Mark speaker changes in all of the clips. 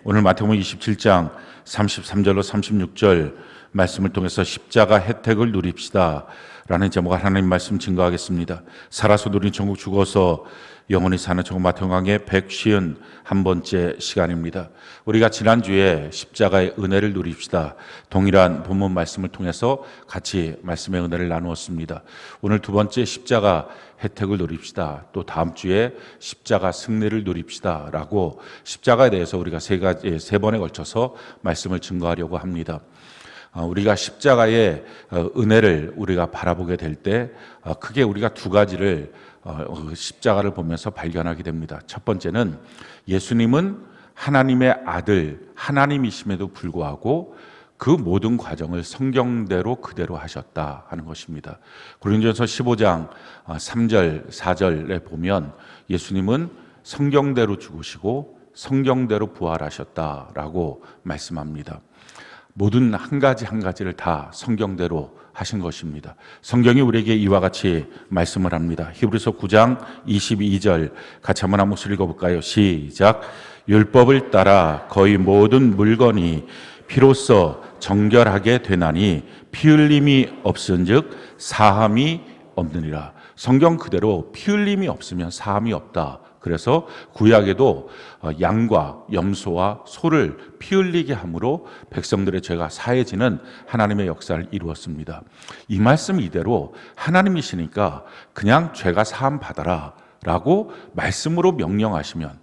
Speaker 1: 오늘 마태복음 27장 33절로 36절 말씀을 통해서 십자가 혜택을 누립시다 라는 제목의 하나님 말씀 증거하겠습니다. 살아서 누린 천국, 죽어서 영원히 사는 천국, 마태복음의 151번째 시간입니다. 우리가 지난주에 십자가의 은혜를 누립시다 동일한 본문 말씀을 통해서 같이 말씀의 은혜를 나누었습니다. 오늘 두 번째 십자가 혜택을 누립시다, 또 다음 주에 십자가 승리를 누립시다 라고 십자가에 대해서 우리가 세 번에 걸쳐서 말씀을 증거하려고 합니다. 우리가 십자가의 은혜를 우리가 바라보게 될 때 크게 우리가 두 가지를 십자가를 보면서 발견하게 됩니다. 첫 번째는 예수님은 하나님의 아들, 하나님이심에도 불구하고 그 모든 과정을 성경대로 그대로 하셨다 하는 것입니다. 고린도전서 15장 3절 4절에 보면 예수님은 성경대로 죽으시고 성경대로 부활하셨다라고 말씀합니다. 모든 한 가지를 다 성경대로 하신 것입니다. 성경이 우리에게 이와 같이 말씀을 합니다. 히브리서 9장 22절 같이 한번 한 목소리 읽어볼까요? 시작. 율법을 따라 거의 모든 물건이 피로써 정결하게 되나니 피 흘림이 없은즉 사함이 없느니라. 성경 그대로 피 흘림이 없으면 사함이 없다. 그래서 구약에도 양과 염소와 소를 피 흘리게 함으로 백성들의 죄가 사해지는 하나님의 역사를 이루었습니다. 이 말씀 이대로 하나님이시니까 그냥 죄가 사함 받아라 라고 말씀으로 명령하시면,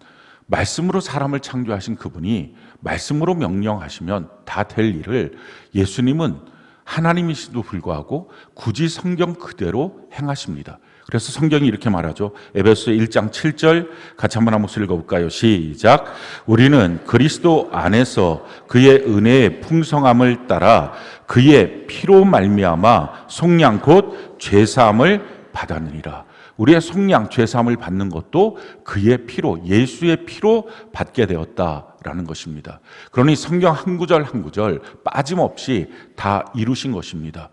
Speaker 1: 말씀으로 사람을 창조하신 그분이 말씀으로 명령하시면 다 될 일을 예수님은 하나님이시도 불구하고 굳이 성경 그대로 행하십니다. 그래서 성경이 이렇게 말하죠. 에베소 1장 7절 같이 한번 한 목소리 읽어볼까요? 시작. 우리는 그리스도 안에서 그의 은혜의 풍성함을 따라 그의 피로 말미암아 속량 곧 죄사함을 받았느니라. 우리의 속량, 죄사함을 받는 것도 그의 피로, 예수의 피로 받게 되었다라는 것입니다. 그러니 성경 한 구절 한 구절 빠짐없이 다 이루신 것입니다.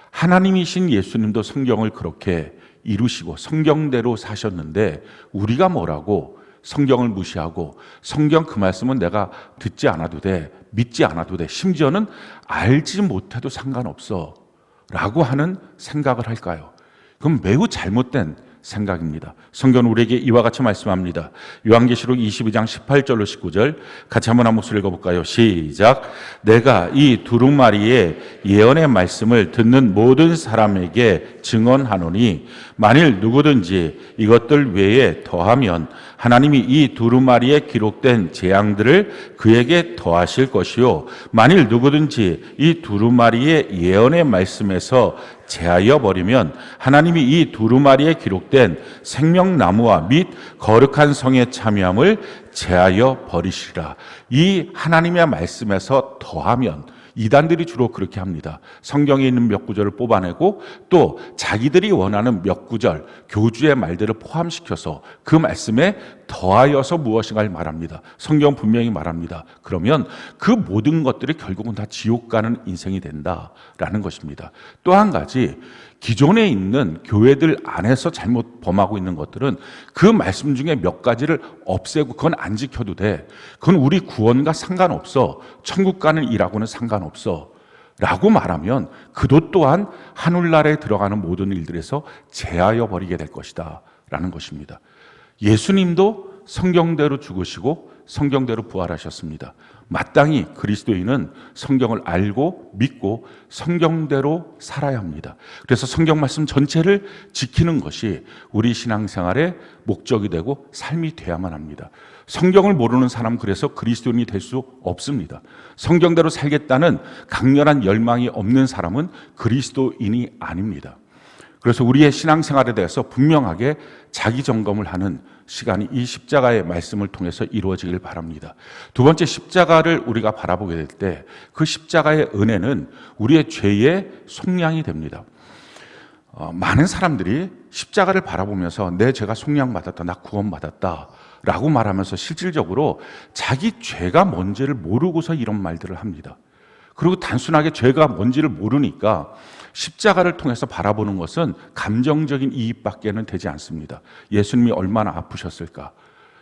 Speaker 1: 하나님이신 예수님도 성경을 그렇게 이루시고 성경대로 사셨는데 우리가 뭐라고 성경을 무시하고 성경 그 말씀은 내가 듣지 않아도 돼, 믿지 않아도 돼, 심지어는 알지 못해도 상관없어 라고 하는 생각을 할까요? 그럼 매우 잘못된 생각입니다. 성경은 우리에게 이와 같이 말씀합니다. 요한계시록 22장 18절로 19절 같이 한번 한 목소리 읽어볼까요? 시작. 내가 이 두루마리의 예언의 말씀을 듣는 모든 사람에게 증언하노니 만일 누구든지 이것들 외에 더하면 하나님이 이 두루마리에 기록된 재앙들을 그에게 더하실 것이요 만일 누구든지 이 두루마리의 예언의 말씀에서 제하여 버리면 하나님이 이 두루마리에 기록된 생명나무와 및 거룩한 성의 참여함을 제하여 버리시라. 이 하나님의 말씀에서 더하면, 이단들이 주로 그렇게 합니다. 성경에 있는 몇 구절을 뽑아내고 또 자기들이 원하는 몇 구절, 교주의 말들을 포함시켜서 그 말씀에 더하여서 무엇인가를 말합니다. 성경 분명히 말합니다. 그러면 그 모든 것들이 결국은 다 지옥 가는 인생이 된다라는 것입니다. 또 한 가지, 기존에 있는 교회들 안에서 잘못 범하고 있는 것들은 그 말씀 중에 몇 가지를 없애고 그건 안 지켜도 돼, 그건 우리 구원과 상관없어, 천국 가는 일하고는 상관없어 라고 말하면 그도 또한 하늘나라에 들어가는 모든 일들에서 제하여 버리게 될 것이다 라는 것입니다. 예수님도 성경대로 죽으시고 성경대로 부활하셨습니다. 마땅히 그리스도인은 성경을 알고 믿고 성경대로 살아야 합니다. 그래서 성경 말씀 전체를 지키는 것이 우리 신앙생활의 목적이 되고 삶이 돼야만 합니다. 성경을 모르는 사람은 그래서 그리스도인이 될 수 없습니다. 성경대로 살겠다는 강렬한 열망이 없는 사람은 그리스도인이 아닙니다. 그래서 우리의 신앙생활에 대해서 분명하게 자기 점검을 하는 시간이 이 십자가의 말씀을 통해서 이루어지길 바랍니다. 두 번째, 십자가를 우리가 바라보게 될 때 그 십자가의 은혜는 우리의 죄의 속량이 됩니다. 많은 사람들이 십자가를 바라보면서 내 죄가 속량받았다, 나 구원받았다 라고 말하면서 실질적으로 자기 죄가 뭔지를 모르고서 이런 말들을 합니다. 그리고 단순하게 죄가 뭔지를 모르니까 십자가를 통해서 바라보는 것은 감정적인 이입밖에는 되지 않습니다. 예수님이 얼마나 아프셨을까?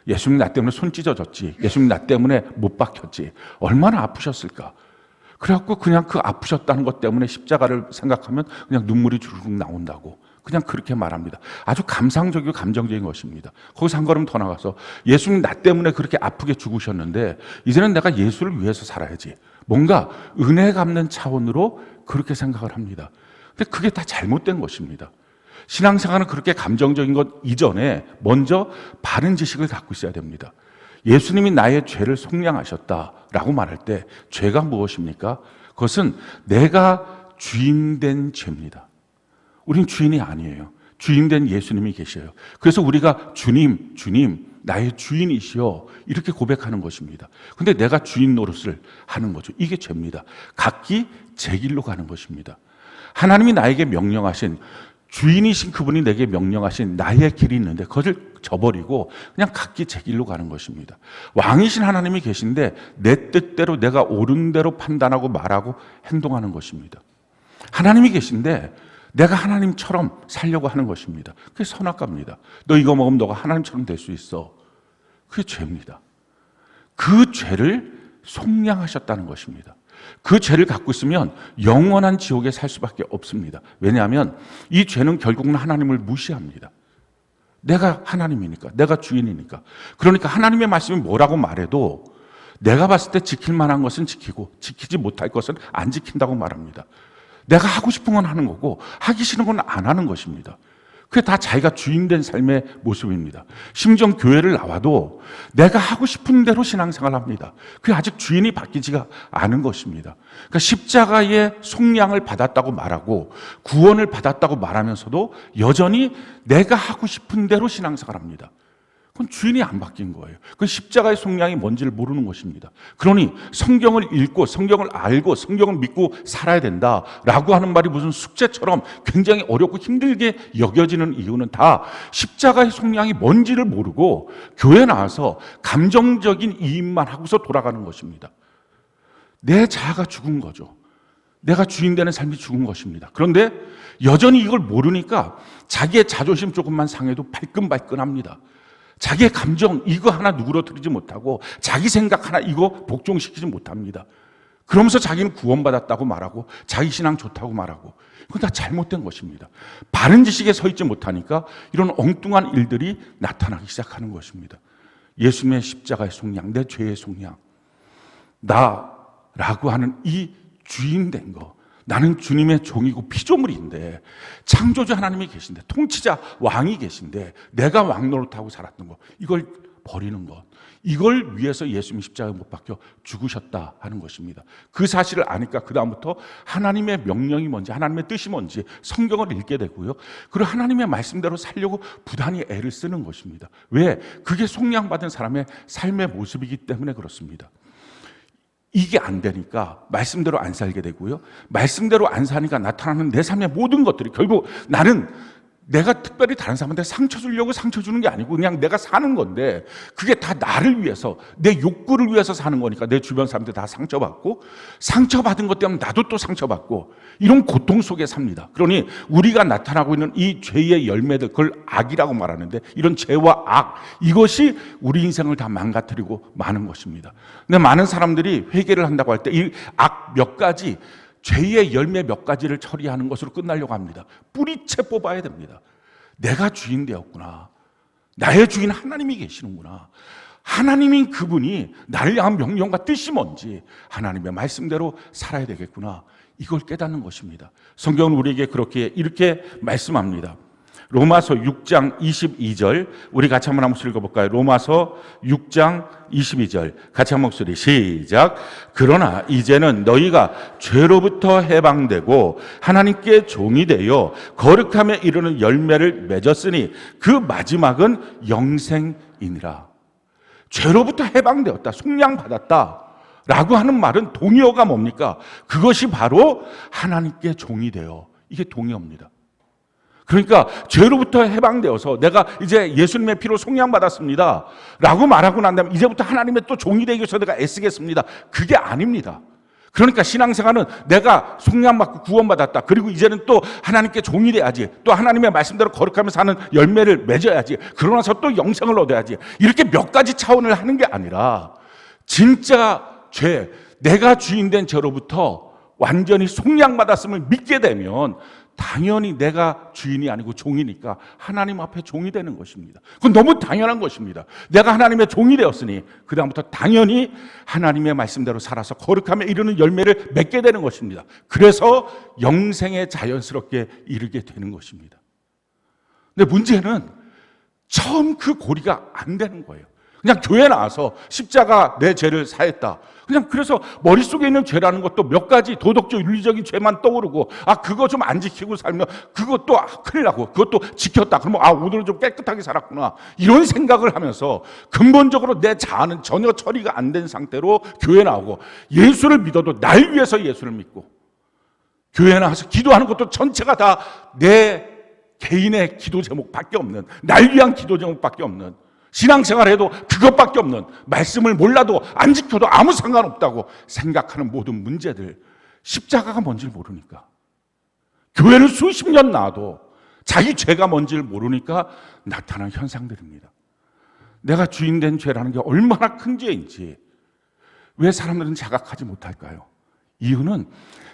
Speaker 1: 예수님 나 때문에 손 찢어졌지. 예수님 나 때문에 못 박혔지. 얼마나 아프셨을까. 그래갖고 그냥 그 아프셨다는 것 때문에 십자가를 생각하면 그냥 눈물이 주르륵 나온다고. 그냥 그렇게 말합니다. 아주 감상적이고 감정적인 것입니다. 거기서 한 걸음 더 나가서 예수님 나 때문에 그렇게 아프게 죽으셨는데 이제는 내가 예수를 위해서 살아야지. 뭔가 은혜 갚는 차원으로 그렇게 생각을 합니다. 근데 그게 다 잘못된 것입니다. 신앙생활은 그렇게 감정적인 것 이전에 먼저 바른 지식을 갖고 있어야 됩니다. 예수님이 나의 죄를 속량하셨다라고 말할 때 죄가 무엇입니까? 그것은 내가 주인된 죄입니다. 우린 주인이 아니에요. 주인된 예수님이 계셔요. 그래서 우리가 주님, 나의 주인이시여 이렇게 고백하는 것입니다. 근데 내가 주인 노릇을 하는 거죠. 이게 죄입니다. 각기 제 길로 가는 것입니다. 하나님이 나에게 명령하신 주인이신 그분이 내게 명령하신 나의 길이 있는데 그것을 저버리고 그냥 각기 제 길로 가는 것입니다. 왕이신 하나님이 계신데 내 뜻대로 내가 옳은 대로 판단하고 말하고 행동하는 것입니다. 하나님이 계신데 내가 하나님처럼 살려고 하는 것입니다. 그게 선악과입니다. 너 이거 먹으면 너가 하나님처럼 될 수 있어. 그게 죄입니다. 그 죄를 속량하셨다는 것입니다. 그 죄를 갖고 있으면 영원한 지옥에 살 수밖에 없습니다. 왜냐하면 이 죄는 결국은 하나님을 무시합니다. 내가 하나님이니까, 내가 주인이니까. 그러니까 하나님의 말씀이 뭐라고 말해도 내가 봤을 때 지킬 만한 것은 지키고 지키지 못할 것은 안 지킨다고 말합니다. 내가 하고 싶은 건 하는 거고 하기 싫은 건 안 하는 것입니다. 그게 다 자기가 주인된 삶의 모습입니다. 심지어 교회를 나와도 내가 하고 싶은 대로 신앙생활을 합니다. 그게 아직 주인이 바뀌지가 않은 것입니다. 그러니까 십자가의 속량을 받았다고 말하고 구원을 받았다고 말하면서도 여전히 내가 하고 싶은 대로 신앙생활을 합니다. 그건 주인이 안 바뀐 거예요. 그 십자가의 속량이 뭔지를 모르는 것입니다. 그러니 성경을 읽고 성경을 알고 성경을 믿고 살아야 된다라고 하는 말이 무슨 숙제처럼 굉장히 어렵고 힘들게 여겨지는 이유는 다 십자가의 속량이 뭔지를 모르고 교회 나와서 감정적인 이입만 하고서 돌아가는 것입니다. 내 자아가 죽은 거죠. 내가 주인 되는 삶이 죽은 것입니다. 그런데 여전히 이걸 모르니까 자기의 자존심 조금만 상해도 발끈발끈합니다. 자기의 감정 이거 하나 누그러뜨리지 못하고 자기 생각 하나 이거 복종시키지 못합니다. 그러면서 자기는 구원받았다고 말하고 자기 신앙 좋다고 말하고 그건 다 잘못된 것입니다. 바른 지식에 서 있지 못하니까 이런 엉뚱한 일들이 나타나기 시작하는 것입니다. 예수님의 십자가의 속량, 내 죄의 속량, 나라고 하는 이 주인 된 거, 나는 주님의 종이고 피조물인데 창조주 하나님이 계신데 통치자 왕이 계신데 내가 왕 노릇하고 살았던 것, 이걸 버리는 것, 이걸 위해서 예수님 십자가에 못 박혀 죽으셨다 하는 것입니다. 그 사실을 아니까 그 다음부터 하나님의 명령이 뭔지 하나님의 뜻이 뭔지 성경을 읽게 되고요. 그리고 하나님의 말씀대로 살려고 부단히 애를 쓰는 것입니다. 왜? 그게 속량받은 사람의 삶의 모습이기 때문에 그렇습니다. 이게 안 되니까 말씀대로 안 살게 되고요. 말씀대로 안 사니까 나타나는 내 삶의 모든 것들이 결국 나는 내가 특별히 다른 사람한테 상처 주려고 상처 주는 게 아니고 그냥 내가 사는 건데 그게 다 나를 위해서 내 욕구를 위해서 사는 거니까 내 주변 사람들 다 상처받고 상처받은 것 때문에 나도 또 상처받고 이런 고통 속에 삽니다. 그러니 우리가 나타나고 있는 이 죄의 열매들 그걸 악이라고 말하는데 이런 죄와 악 이것이 우리 인생을 다 망가뜨리고 마는 것입니다. 근데 많은 사람들이 회개를 한다고 할 때 이 악 몇 가지 죄의 열매 몇 가지를 처리하는 것으로 끝나려고 합니다. 뿌리채 뽑아야 됩니다. 내가 주인 되었구나. 나의 주인 하나님이 계시는구나. 하나님인 그분이 나를 향한 명령과 뜻이 뭔지 하나님의 말씀대로 살아야 되겠구나. 이걸 깨닫는 것입니다. 성경은 우리에게 그렇게 이렇게 말씀합니다. 로마서 6장 22절 우리 같이 한번 읽어볼까요? 로마서 6장 22절 같이 한 목소리 시작. 그러나 이제는 너희가 죄로부터 해방되고 하나님께 종이 되어 거룩함에 이르는 열매를 맺었으니 그 마지막은 영생이니라. 죄로부터 해방되었다, 속량받았다 라고 하는 말은 동의어가 뭡니까? 그것이 바로 하나님께 종이 되어, 이게 동의어입니다. 그러니까 죄로부터 해방되어서 내가 이제 예수님의 피로 속량받았습니다 라고 말하고 난 다음에 이제부터 하나님의 또 종이 되기 위해서 내가 애쓰겠습니다. 그게 아닙니다. 그러니까 신앙생활은 내가 속량받고 구원받았다. 그리고 이제는 또 하나님께 종이 돼야지. 또 하나님의 말씀대로 거룩하며 사는 열매를 맺어야지. 그러고 나서 또 영생을 얻어야지. 이렇게 몇 가지 차원을 하는 게 아니라 진짜 죄, 내가 주인된 죄로부터 완전히 속량받았음을 믿게 되면 당연히 내가 주인이 아니고 종이니까 하나님 앞에 종이 되는 것입니다. 그건 너무 당연한 것입니다. 내가 하나님의 종이 되었으니 그 다음부터 당연히 하나님의 말씀대로 살아서 거룩함에 이르는 열매를 맺게 되는 것입니다. 그래서 영생에 자연스럽게 이르게 되는 것입니다. 근데 문제는 처음 그 고리가 안 되는 거예요. 그냥 교회 나와서 십자가 내 죄를 사했다. 그냥 그래서 머릿속에 있는 죄라는 것도 몇 가지 도덕적 윤리적인 죄만 떠오르고 그거 좀 안 지키고 살면 그것도 큰일 나고 그것도 지켰다. 그러면 오늘은 좀 깨끗하게 살았구나. 이런 생각을 하면서 근본적으로 내 자아는 전혀 처리가 안 된 상태로 교회 나오고 예수를 믿어도 날 위해서 예수를 믿고 교회 나와서 기도하는 것도 전체가 다 내 개인의 기도 제목밖에 없는 날 위한 기도 제목밖에 없는 신앙생활해도 그것밖에 없는 말씀을 몰라도 안 지켜도 아무 상관없다고 생각하는 모든 문제들 십자가가 뭔지를 모르니까 교회를 수십 년 나와도 자기 죄가 뭔지를 모르니까 나타난 현상들입니다. 내가 주인된 죄라는 게 얼마나 큰 죄인지 왜 사람들은 자각하지 못할까요? 이유는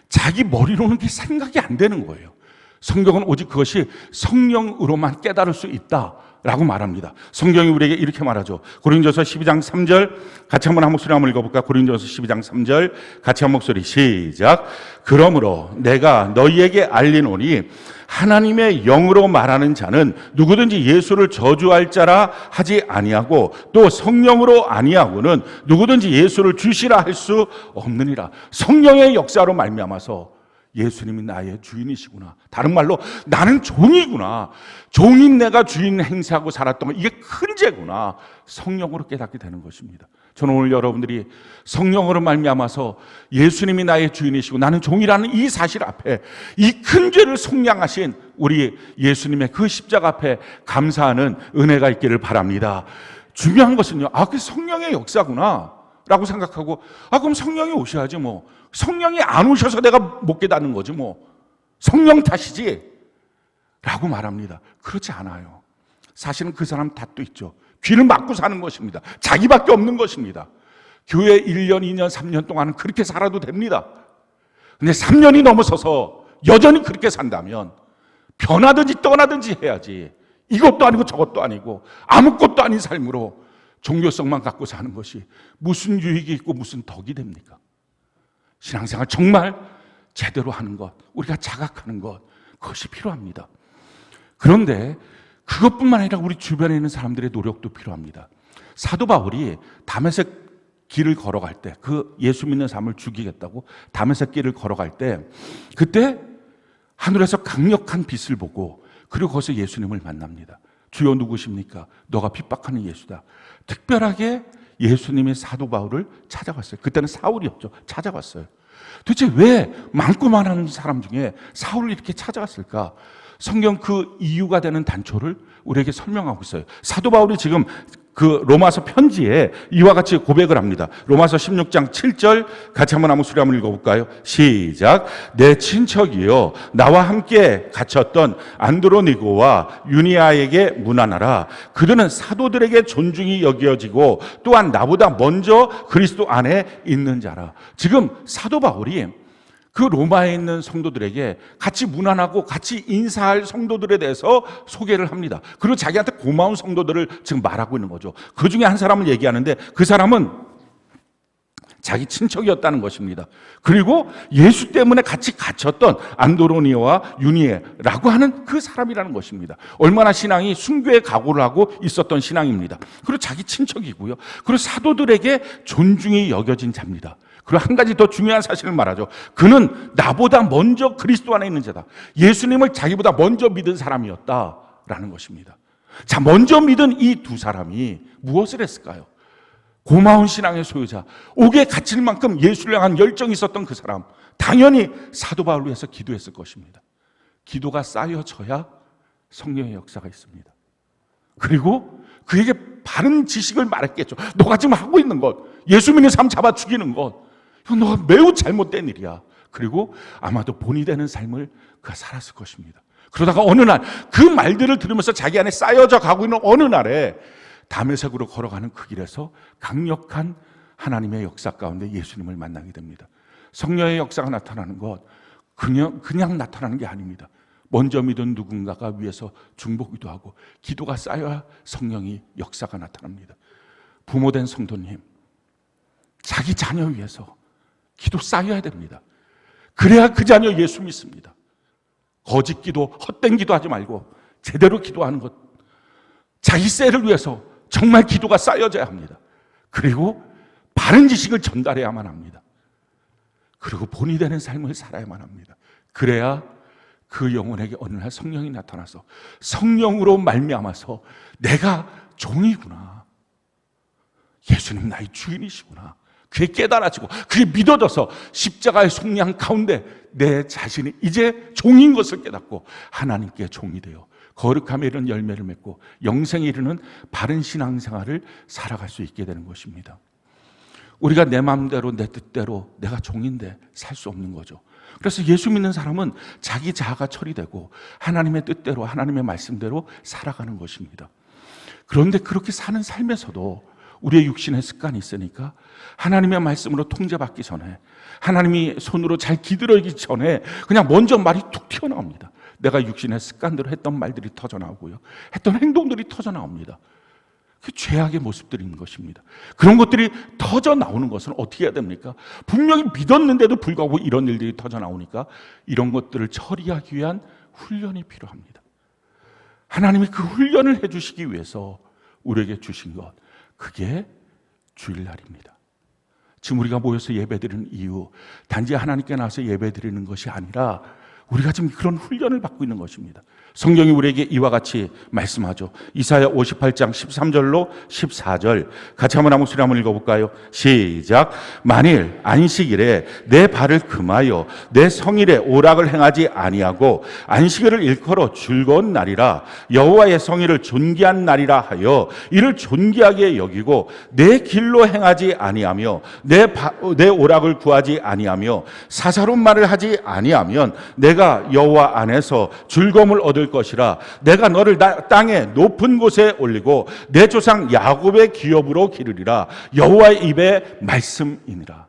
Speaker 1: 자기 머리로는 그게 생각이 안 되는 거예요. 성경은 오직 그것이 성령으로만 깨달을 수 있다라고 말합니다. 성경이 우리에게 이렇게 말하죠. 고린도서 12장 3절 같이 한번 한 목소리 한번 읽어볼까? 고린도서 12장 3절 같이 한 목소리 시작. 그러므로 내가 너희에게 알리노니 하나님의 영으로 말하는 자는 누구든지 예수를 저주할 자라 하지 아니하고 또 성령으로 아니하고는 누구든지 예수를 주시라 할 수 없느니라. 성령의 역사로 말미암아서 예수님이 나의 주인이시구나. 다른 말로 나는 종이구나. 종인 내가 주인 행세하고 살았던 것, 이게 큰 죄구나. 성령으로 깨닫게 되는 것입니다. 저는 오늘 여러분들이 성령으로 말미암아서 예수님이 나의 주인이시고 나는 종이라는 이 사실 앞에 이 큰 죄를 속량하신 우리 예수님의 그 십자가 앞에 감사하는 은혜가 있기를 바랍니다. 중요한 것은요, 그 성령의 역사구나 라고 생각하고 그럼 성령이 오셔야지 뭐. 성령이 안 오셔서 내가 못 깨닫는 거지 뭐. 성령 탓이지 라고 말합니다. 그렇지 않아요. 사실은 그 사람 탓도 있죠. 귀를 막고 사는 것입니다. 자기밖에 없는 것입니다. 교회 1년, 2년, 3년 동안은 그렇게 살아도 됩니다. 근데 3년이 넘어서서 여전히 그렇게 산다면 변하든지 떠나든지 해야지. 이것도 아니고 저것도 아니고 아무것도 아닌 삶으로 종교성만 갖고 사는 것이 무슨 유익이 있고 무슨 덕이 됩니까? 신앙생활 정말 제대로 하는 것, 우리가 자각하는 것, 그것이 필요합니다. 그런데 그것뿐만 아니라 우리 주변에 있는 사람들의 노력도 필요합니다. 사도 바울이 다메섹 길을 걸어갈 때, 그 예수 믿는 사람을 죽이겠다고 다메섹 길을 걸어갈 때, 그때 하늘에서 강력한 빛을 보고 그리고 거기서 예수님을 만납니다. 주여 누구십니까? 너가 핍박하는 예수다. 특별하게 예수님이 사도 바울을 찾아갔어요. 그때는 사울이었죠. 찾아갔어요. 도대체 왜 많고 많은 사람 중에 사울을 이렇게 찾아갔을까? 성경 그 이유가 되는 단초를 우리에게 설명하고 있어요. 사도 바울이 지금 그 로마서 편지에 이와 같이 고백을 합니다. 로마서 16장 7절 같이 한번 아무 소리 한번 읽어볼까요? 시작. 내 친척이요 나와 함께 갇혔던 안드로니고와 유니아에게 문안하라. 그들은 사도들에게 존중이 여겨지고 또한 나보다 먼저 그리스도 안에 있는 자라. 지금 사도 바울이 그 로마에 있는 성도들에게 같이 문안하고 같이 인사할 성도들에 대해서 소개를 합니다. 그리고 자기한테 고마운 성도들을 지금 말하고 있는 거죠. 그 중에 한 사람을 얘기하는데 그 사람은 자기 친척이었다는 것입니다. 그리고 예수 때문에 같이 갇혔던 안드로니오와 유니에라고 하는 그 사람이라는 것입니다. 얼마나 신앙이 순교의 각오를 하고 있었던 신앙입니다. 그리고 자기 친척이고요. 그리고 사도들에게 존중이 여겨진 자입니다. 그리고 한 가지 더 중요한 사실을 말하죠. 그는 나보다 먼저 그리스도 안에 있는 자다. 예수님을 자기보다 먼저 믿은 사람이었다라는 것입니다. 자, 먼저 믿은 이 두 사람이 무엇을 했을까요? 고마운 신앙의 소유자, 옥에 갇힐 만큼 예수를 향한 열정이 있었던 그 사람, 당연히 사도 바울을 위해서 기도했을 것입니다. 기도가 쌓여져야 성령의 역사가 있습니다. 그리고 그에게 바른 지식을 말했겠죠. 너가 지금 하고 있는 것, 예수 믿는 사람 잡아 죽이는 것, 이건 너가 매우 잘못된 일이야. 그리고 아마도 본이 되는 삶을 그가 살았을 것입니다. 그러다가 어느 날 그 말들을 들으면서 자기 안에 쌓여져 가고 있는 어느 날에 다메섹으로 걸어가는 그 길에서 강력한 하나님의 역사 가운데 예수님을 만나게 됩니다. 성령의 역사가 나타나는 것 그냥 나타나는 게 아닙니다. 먼저 믿은 누군가가 위에서 중보기도 하고 기도가 쌓여야 성령이 역사가 나타납니다. 부모된 성도님, 자기 자녀 위해서 기도 쌓여야 됩니다. 그래야 그 자녀 예수 믿습니다. 거짓 기도, 헛된 기도 하지 말고 제대로 기도하는 것, 자기 셀을 위해서 정말 기도가 쌓여져야 합니다. 그리고 바른 지식을 전달해야만 합니다. 그리고 본이 되는 삶을 살아야만 합니다. 그래야 그 영혼에게 어느 날 성령이 나타나서 성령으로 말미암아서 내가 종이구나, 예수님 나의 주인이시구나, 그게 깨달아지고 그게 믿어져서 십자가의 속량 가운데 내 자신이 이제 종인 것을 깨닫고 하나님께 종이 되어 거룩함에 이르는 열매를 맺고 영생에 이르는 바른 신앙생활을 살아갈 수 있게 되는 것입니다. 우리가 내 마음대로 내 뜻대로 내가 종인데 살 수 없는 거죠. 그래서 예수 믿는 사람은 자기 자아가 처리되고 하나님의 뜻대로 하나님의 말씀대로 살아가는 것입니다. 그런데 그렇게 사는 삶에서도 우리의 육신의 습관이 있으니까 하나님의 말씀으로 통제받기 전에, 하나님이 손으로 잘 기들어지기 전에 그냥 먼저 말이 툭 튀어나옵니다. 내가 육신의 습관대로 했던 말들이 터져나오고요, 했던 행동들이 터져나옵니다. 그 죄악의 모습들인 것입니다. 그런 것들이 터져나오는 것은 어떻게 해야 됩니까? 분명히 믿었는데도 불구하고 이런 일들이 터져나오니까 이런 것들을 처리하기 위한 훈련이 필요합니다. 하나님이 그 훈련을 해주시기 위해서 우리에게 주신 것, 그게 주일날입니다. 지금 우리가 모여서 예배드리는 이유, 단지 하나님께 나와서 예배드리는 것이 아니라 우리가 지금 그런 훈련을 받고 있는 것입니다. 성경이 우리에게 이와 같이 말씀하죠. 이사야 58장 13절로 14절 같이 한번 목소리 한번 읽어볼까요? 시작. 만일 안식일에 내 발을 금하여 내 성일에 오락을 행하지 아니하고 안식일을 일컬어 즐거운 날이라 여호와의 성일을 존귀한 날이라 하여 이를 존귀하게 여기고 내 길로 행하지 아니하며 내 오락을 구하지 아니하며 사사로운 말을 하지 아니하면 내가 여호와 안에서 즐거움을 얻을 것이라. 내가 너를 땅의 높은 곳에 올리고 내 조상 야곱의 기업으로 기르리라. 여호와의 입의 말씀이니라.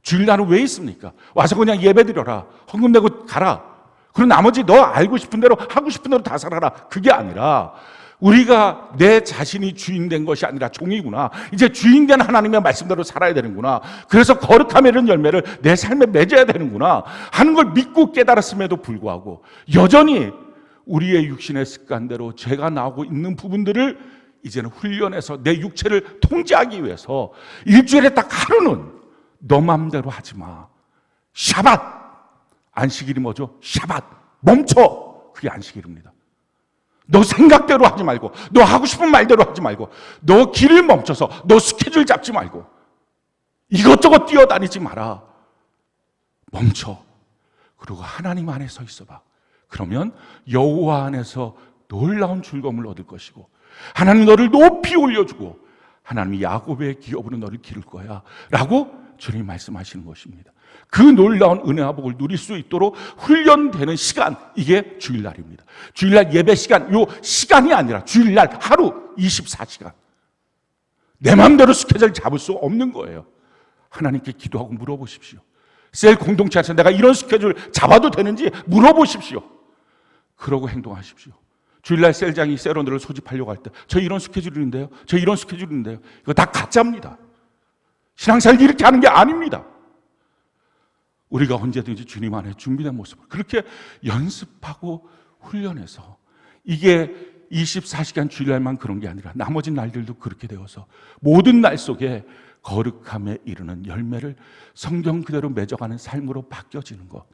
Speaker 1: 주일날은 왜 있습니까? 와서 그냥 예배드려라, 헌금 내고 가라, 그리고 나머지 너 알고 싶은 대로 하고 싶은 대로 다 살아라, 그게 아니라 우리가 내 자신이 주인 된 것이 아니라 종이구나, 이제 주인 된 하나님의 말씀대로 살아야 되는구나, 그래서 거룩함에 이른 열매를 내 삶에 맺어야 되는구나 하는 걸 믿고 깨달았음에도 불구하고 여전히 우리의 육신의 습관대로 죄가 나오고 있는 부분들을 이제는 훈련해서 내 육체를 통제하기 위해서 일주일에 딱 하루는 너 마음대로 하지 마, 샤밧, 안식일이 뭐죠? 샤밧, 멈춰, 그게 안식일입니다. 너 생각대로 하지 말고, 너 하고 싶은 말대로 하지 말고, 너 길을 멈춰서 너 스케줄 잡지 말고 이것저것 뛰어다니지 마라. 멈춰. 그리고 하나님 안에 서 있어봐. 그러면 여호와 안에서 놀라운 즐거움을 얻을 것이고 하나님 너를 높이 올려주고 하나님이 야곱의 기업으로 너를 기를 거야 라고 주님이 말씀하시는 것입니다. 그 놀라운 은혜와 복을 누릴 수 있도록 훈련되는 시간, 이게 주일날입니다. 주일날 예배 시간, 요 시간이 아니라 주일날 하루 24시간 내 마음대로 스케줄 잡을 수 없는 거예요. 하나님께 기도하고 물어보십시오. 셀 공동체에서 내가 이런 스케줄 잡아도 되는지 물어보십시오. 그러고 행동하십시오. 주일날 셀장이 셀원들을 소집하려고 할 때 저 이런 스케줄인데요, 저 이런 스케줄인데요, 이거 다 가짜입니다. 신앙생활 이렇게 하는 게 아닙니다. 우리가 언제든지 주님 안에 준비된 모습을 그렇게 연습하고 훈련해서, 이게 24시간 주일날만 그런 게 아니라 나머지 날들도 그렇게 되어서 모든 날 속에 거룩함에 이르는 열매를 성경 그대로 맺어가는 삶으로 바뀌어지는 것,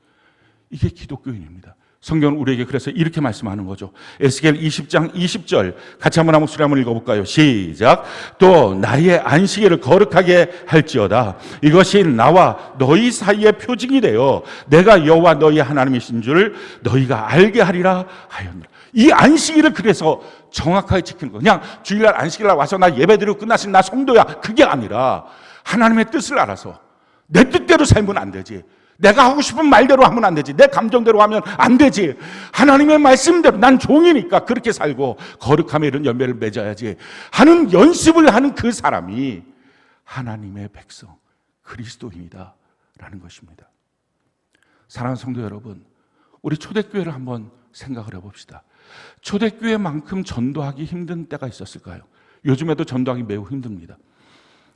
Speaker 1: 이게 기독교인입니다. 성경은 우리에게 그래서 이렇게 말씀하는 거죠. 에스겔 20장 20절 같이 한번 목소리 한번 읽어볼까요? 시작. 또 나의 안식일을 거룩하게 할지어다. 이것이 나와 너희 사이의 표징이 되어 내가 여호와 너희 하나님이신 줄 너희가 알게 하리라 하였느라. 이 안식일을 그래서 정확하게 지키는 거, 그냥 주일날 안식일날 와서 나 예배드리고 끝났으니 나 성도야, 그게 아니라 하나님의 뜻을 알아서 내 뜻대로 살면 안 되지. 내가 하고 싶은 말대로 하면 안 되지. 내 감정대로 하면 안 되지. 하나님의 말씀대로 난 종이니까 그렇게 살고 거룩함에 이런 열매를 맺어야지 하는 연습을 하는 그 사람이 하나님의 백성, 그리스도인이다 라는 것입니다. 사랑하는 성도 여러분, 우리 초대교회를 한번 생각을 해봅시다. 초대교회만큼 전도하기 힘든 때가 있었을까요? 요즘에도 전도하기 매우 힘듭니다.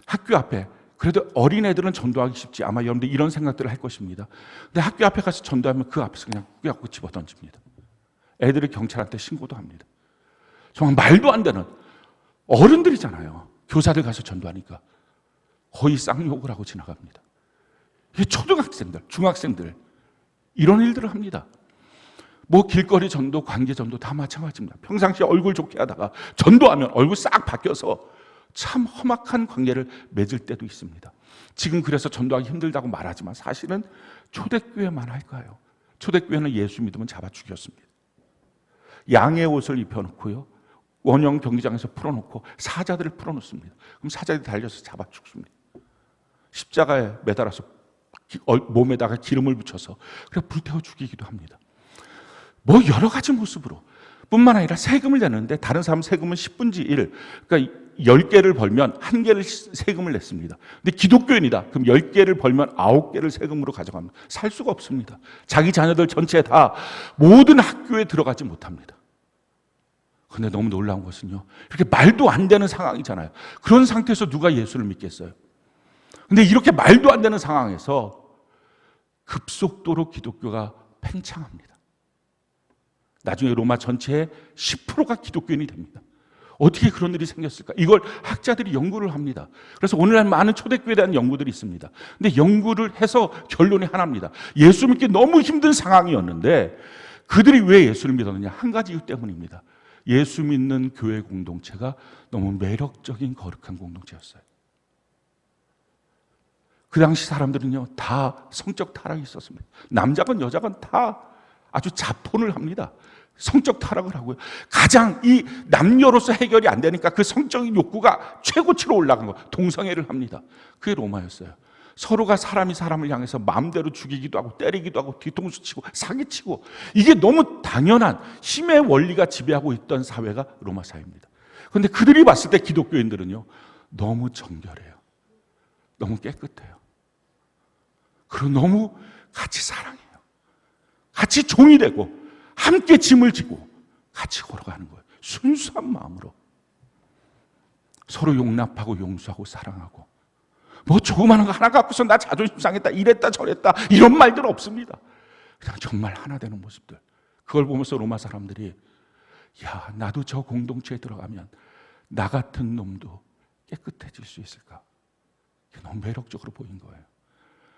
Speaker 1: 학교 앞에, 그래도 어린애들은 전도하기 쉽지. 아마 여러분들 이런 생각들을 할 것입니다. 근데 학교 앞에 가서 전도하면 그 앞에서 그냥 꾸역꾸 집어 던집니다. 애들이 경찰한테 신고도 합니다. 정말 말도 안 되는, 어른들이잖아요. 교사들 가서 전도하니까 거의 쌍욕을 하고 지나갑니다. 이게 초등학생들, 중학생들 이런 일들을 합니다. 뭐 길거리 전도, 관계 전도 다 마찬가지입니다. 평상시에 얼굴 좋게 하다가 전도하면 얼굴 싹 바뀌어서 참 험악한 관계를 맺을 때도 있습니다. 지금 그래서 전도하기 힘들다고 말하지만 사실은 초대교회만 할까요? 초대교회는 예수 믿으면 잡아 죽였습니다. 양의 옷을 입혀놓고요, 원형 경기장에서 풀어놓고 사자들을 풀어놓습니다. 그럼 사자들이 달려서 잡아 죽습니다. 십자가에 매달아서 몸에다가 기름을 붙여서 그래 불태워 죽이기도 합니다. 뭐 여러 가지 모습으로 뿐만 아니라 세금을 내는데 다른 사람 세금은 10분의 1, 그러니까 10개를 벌면 1개를 세금을 냈습니다. 근데 기독교인이다. 그럼 10개를 벌면 9개를 세금으로 가져갑니다. 살 수가 없습니다. 자기 자녀들 전체 다 모든 학교에 들어가지 못합니다. 그런데 너무 놀라운 것은요, 이렇게 말도 안 되는 상황이잖아요. 그런 상태에서 누가 예수를 믿겠어요? 근데 이렇게 말도 안 되는 상황에서 급속도로 기독교가 팽창합니다. 나중에 로마 전체의 10%가 기독교인이 됩니다. 어떻게 그런 일이 생겼을까? 이걸 학자들이 연구를 합니다. 그래서 오늘날 많은 초대교회에 대한 연구들이 있습니다. 근데 연구를 해서 결론이 하나입니다. 예수 믿기 너무 힘든 상황이었는데 그들이 왜 예수를 믿었느냐? 한 가지 이유 때문입니다. 예수 믿는 교회 공동체가 너무 매력적인 거룩한 공동체였어요. 그 당시 사람들은요, 다 성적 타락이 있었습니다. 남자건 여자건 다 아주 자폰을 합니다. 성적 타락을 하고요. 가장 이 남녀로서 해결이 안 되니까 그 성적인 욕구가 최고치로 올라간 거, 동성애를 합니다. 그게 로마였어요. 서로가 사람이 사람을 향해서 마음대로 죽이기도 하고 때리기도 하고 뒤통수 치고 사기치고, 이게 너무 당연한 힘의 원리가 지배하고 있던 사회가 로마 사회입니다. 그런데 그들이 봤을 때 기독교인들은요, 너무 정결해요. 너무 깨끗해요. 그리고 너무 같이 사랑해요. 같이 종이 되고 함께 짐을 지고 같이 걸어가는 거예요. 순수한 마음으로 서로 용납하고 용서하고 사랑하고, 뭐 조그마한 거 하나 갖고서 나 자존심 상했다, 이랬다 저랬다 이런 말들 없습니다. 그냥 정말 하나 되는 모습들. 그걸 보면서 로마 사람들이, 야, 나도 저 공동체에 들어가면 나 같은 놈도 깨끗해질 수 있을까? 너무 매력적으로 보인 거예요.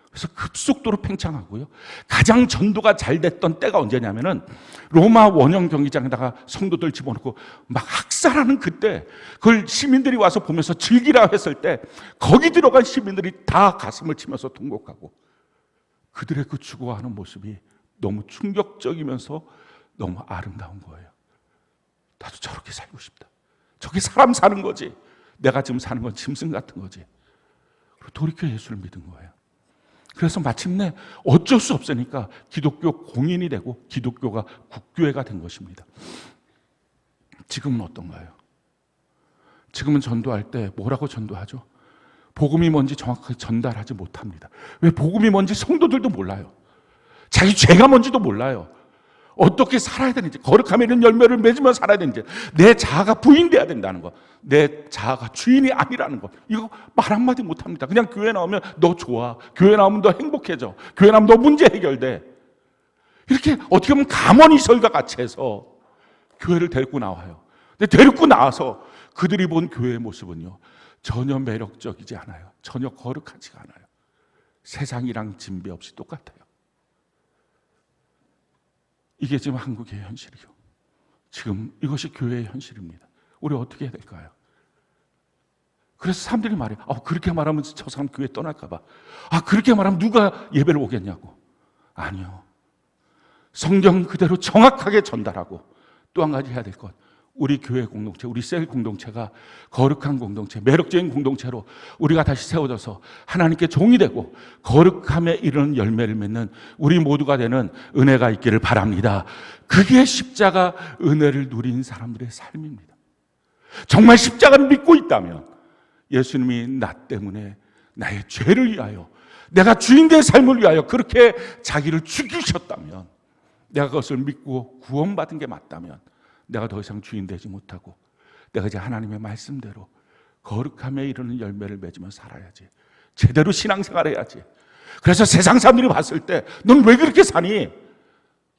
Speaker 1: 그래서 급속도로 팽창하고요. 가장 전도가 잘 됐던 때가 언제냐면은 로마 원형 경기장에다가 성도들 집어넣고 막 학살하는 그때, 그걸 시민들이 와서 보면서 즐기라 했을 때 거기 들어간 시민들이 다 가슴을 치면서 통곡하고, 그들의 그 죽어가는 모습이 너무 충격적이면서 너무 아름다운 거예요. 나도 저렇게 살고 싶다. 저게 사람 사는 거지. 내가 지금 사는 건 짐승 같은 거지. 그리고 돌이켜 예수를 믿은 거예요. 그래서 마침내 어쩔 수 없으니까 기독교 공인이 되고 기독교가 국교회가 된 것입니다. 지금은 어떤가요? 지금은 전도할 때 뭐라고 전도하죠? 복음이 뭔지 정확하게 전달하지 못합니다. 왜? 복음이 뭔지 성도들도 몰라요. 자기 죄가 뭔지도 몰라요. 어떻게 살아야 되는지, 거룩함에 있는 열매를 맺으며 살아야 되는지, 내 자아가 부인돼야 된다는 것, 내 자아가 주인이 아니라는 것, 이거 말 한마디 못합니다. 그냥 교회 나오면 너 좋아, 교회 나오면 너 행복해져, 교회 나오면 너 문제 해결돼, 이렇게 어떻게 보면 가모니설과 같이 해서 교회를 데리고 나와요. 근데 데리고 나와서 그들이 본 교회의 모습은요, 전혀 매력적이지 않아요. 전혀 거룩하지가 않아요. 세상이랑 진배 없이 똑같아요. 이게 지금 한국의 현실이요. 지금 이것이 교회의 현실입니다. 우리 어떻게 해야 될까요? 그래서 사람들이 말해요. 그렇게 말하면 저 사람 교회 떠날까 봐. 그렇게 말하면 누가 예배를 오겠냐고. 아니요. 성경 그대로 정확하게 전달하고, 또 한 가지 해야 될 것, 우리 교회 공동체, 우리 셀 공동체가 거룩한 공동체, 매력적인 공동체로 우리가 다시 세워져서 하나님께 종이 되고 거룩함에 이르는 열매를 맺는 우리 모두가 되는 은혜가 있기를 바랍니다. 그게 십자가 은혜를 누린 사람들의 삶입니다. 정말 십자가를 믿고 있다면 예수님이 나 때문에 나의 죄를 위하여 내가 주인된 삶을 위하여 그렇게 자기를 죽이셨다면, 내가 그것을 믿고 구원받은 게 맞다면 내가 더 이상 주인 되지 못하고 내가 이제 하나님의 말씀대로 거룩함에 이르는 열매를 맺으며 살아야지, 제대로 신앙생활 해야지. 그래서 세상 사람들이 봤을 때 넌 왜 그렇게 사니?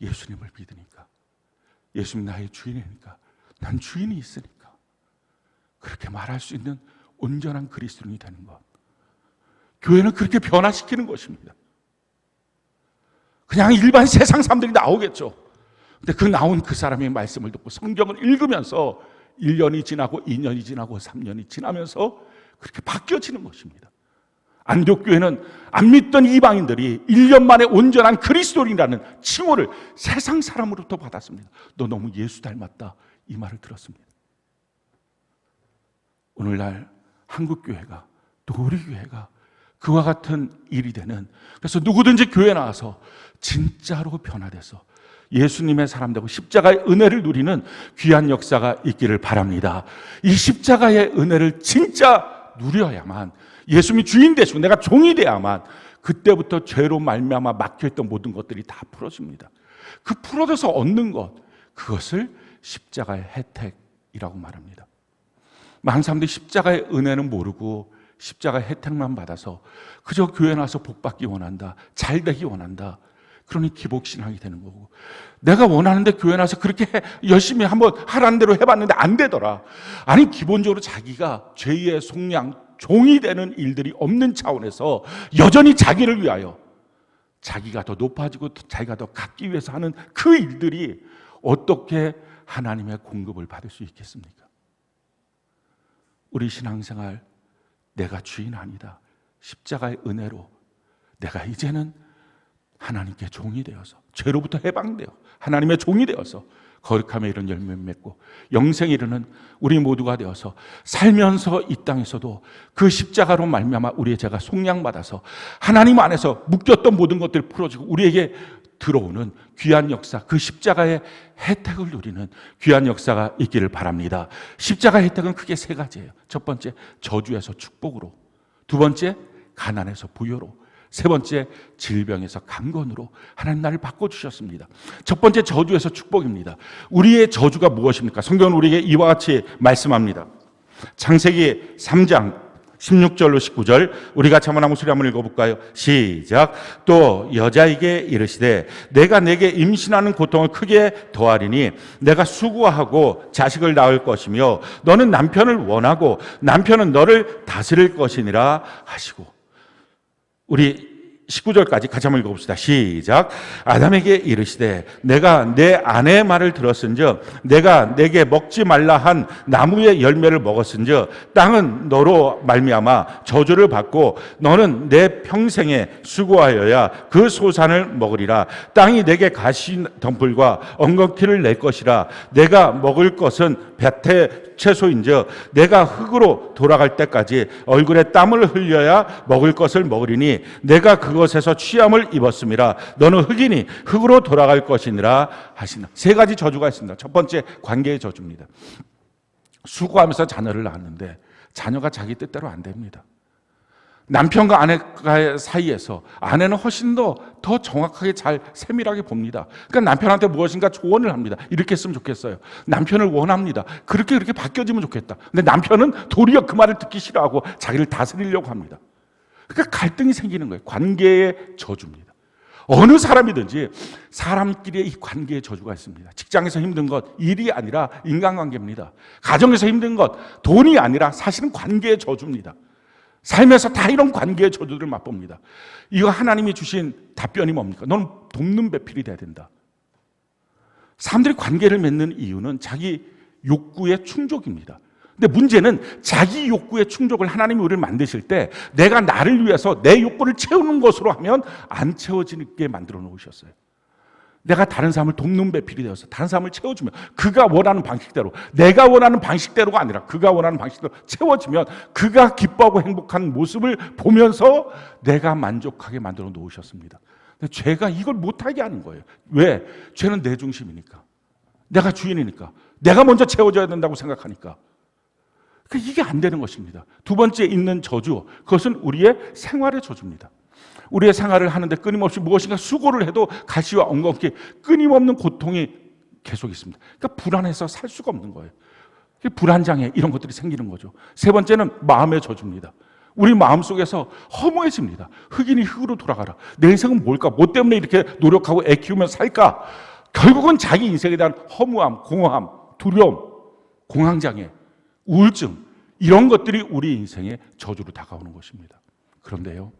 Speaker 1: 예수님을 믿으니까, 예수님 나의 주인이니까, 난 주인이 있으니까, 그렇게 말할 수 있는 온전한 그리스도인이 되는 것, 교회는 그렇게 변화시키는 것입니다. 그냥 일반 세상 사람들이 나오겠죠. 근데 그 나온 그 사람의 말씀을 듣고 성경을 읽으면서 1년이 지나고 2년이 지나고 3년이 지나면서 그렇게 바뀌어지는 것입니다. 안독교회는 안 믿던 이방인들이 1년 만에 온전한 그리스도인이라는 칭호를 세상 사람으로부터 받았습니다. 너 너무 예수 닮았다, 이 말을 들었습니다. 오늘날 한국교회가, 또 우리 교회가 그와 같은 일이 되는, 그래서 누구든지 교회 나와서 진짜로 변화돼서 예수님의 사람 되고 십자가의 은혜를 누리는 귀한 역사가 있기를 바랍니다. 이 십자가의 은혜를 진짜 누려야만, 예수님이 주인 되시고 내가 종이 돼야만 그때부터 죄로 말미암아 막혀있던 모든 것들이 다 풀어집니다. 그 풀어져서 얻는 것, 그것을 십자가의 혜택이라고 말합니다. 많은 사람들이 십자가의 은혜는 모르고 십자가의 혜택만 받아서 그저 교회 나와서 복받기 원한다, 잘되기 원한다, 그러니 기복신앙이 되는 거고, 내가 원하는데 교회 나와서 그렇게 열심히 한번 하라는 대로 해봤는데 안 되더라. 아니, 기본적으로 자기가 죄의 속량, 종이 되는 일들이 없는 차원에서 여전히 자기를 위하여, 자기가 더 높아지고 자기가 더 갖기 위해서 하는 그 일들이 어떻게 하나님의 공급을 받을 수 있겠습니까? 우리 신앙생활, 내가 주인 아니다, 십자가의 은혜로 내가 이제는 하나님께 종이 되어서, 죄로부터 해방되어 하나님의 종이 되어서 거룩함에 이른 열매를 맺고 영생에 이르는 우리 모두가 되어서 살면서 이 땅에서도 그 십자가로 말미암아 우리의 죄가 속량받아서 하나님 안에서 묶였던 모든 것들을 풀어지고 우리에게 들어오는 귀한 역사, 그 십자가의 혜택을 누리는 귀한 역사가 있기를 바랍니다. 십자가의 혜택은 크게 세 가지예요. 첫 번째, 저주에서 축복으로. 두 번째, 가난에서 부여로. 세 번째, 질병에서 강건으로 하나님 나를 바꿔주셨습니다. 첫 번째, 저주에서 축복입니다. 우리의 저주가 무엇입니까? 성경은 우리에게 이와 같이 말씀합니다. 창세기 3장 16절로 19절, 우리 같이 한번 소리 한번 읽어볼까요? 시작. 또 여자에게 이르시되 내가 내게 임신하는 고통을 크게 더하리니 내가 수고하고 자식을 낳을 것이며 너는 남편을 원하고 남편은 너를 다스릴 것이니라 하시고. 우리 19절까지 같이 한번 읽어봅시다. 시작. 아담에게 이르시되 내가 내 아내의 말을 들었은즉 내가 내게 먹지 말라 한 나무의 열매를 먹었은즉 땅은 너로 말미암아 저주를 받고 너는 내 평생에 수고하여야 그 소산을 먹으리라. 땅이 내게 가시 덤불과 엉겅퀴를 낼 것이라. 내가 먹을 것은 밭의 채소인즉 내가 흙으로 돌아갈 때까지 얼굴에 땀을 흘려야 먹을 것을 먹으리니 내가 그것에서 취함을 입었음이라. 너는 흙이니 흙으로 돌아갈 것이니라 하시나. 세 가지 저주가 있습니다. 첫 번째, 관계의 저주입니다. 수고하면서 자녀를 낳았는데 자녀가 자기 뜻대로 안 됩니다. 남편과 아내가 사이에서 아내는 훨씬 더 정확하게 잘 세밀하게 봅니다. 그러니까 남편한테 무엇인가 조언을 합니다. 이렇게 했으면 좋겠어요. 남편을 원합니다. 그렇게 바뀌어지면 좋겠다. 근데 남편은 도리어 그 말을 듣기 싫어하고 자기를 다스리려고 합니다. 그러니까 갈등이 생기는 거예요. 관계의 저주입니다. 어느 사람이든지 사람끼리의 이 관계의 저주가 있습니다. 직장에서 힘든 것, 일이 아니라 인간관계입니다. 가정에서 힘든 것, 돈이 아니라 사실은 관계의 저주입니다. 삶에서 다 이런 관계의 저주들을 맛봅니다. 이거 하나님이 주신 답변이 뭡니까? 너는 돕는 배필이 돼야 된다. 사람들이 관계를 맺는 이유는 자기 욕구의 충족입니다. 근데 문제는 자기 욕구의 충족을 하나님이 우리를 만드실 때 내가 나를 위해서 내 욕구를 채우는 것으로 하면 안 채워지게 만들어 놓으셨어요. 내가 다른 사람을 돕는 배필이 되어서 다른 사람을 채워주면, 그가 원하는 방식대로, 내가 원하는 방식대로가 아니라 그가 원하는 방식대로 채워지면 그가 기뻐하고 행복한 모습을 보면서 내가 만족하게 만들어 놓으셨습니다. 근데 죄가 이걸 못하게 하는 거예요. 왜? 죄는 내 중심이니까, 내가 주인이니까, 내가 먼저 채워줘야 된다고 생각하니까. 그러니까 이게 안 되는 것입니다. 두 번째 있는 저주, 그것은 우리의 생활의 저주입니다. 우리의 생활을 하는데 끊임없이 무엇인가 수고를 해도 가시와 엉겅퀴 끊임없는 고통이 계속 있습니다. 그러니까 불안해서 살 수가 없는 거예요. 불안장애, 이런 것들이 생기는 거죠. 세 번째는 마음의 저주입니다. 우리 마음속에서 허무해집니다. 흑인이 흑으로 돌아가라. 내 인생은 뭘까? 뭐 때문에 이렇게 노력하고 애 키우며 살까? 결국은 자기 인생에 대한 허무함, 공허함, 두려움, 공황장애, 우울증, 이런 것들이 우리 인생의 저주로 다가오는 것입니다. 그런데요,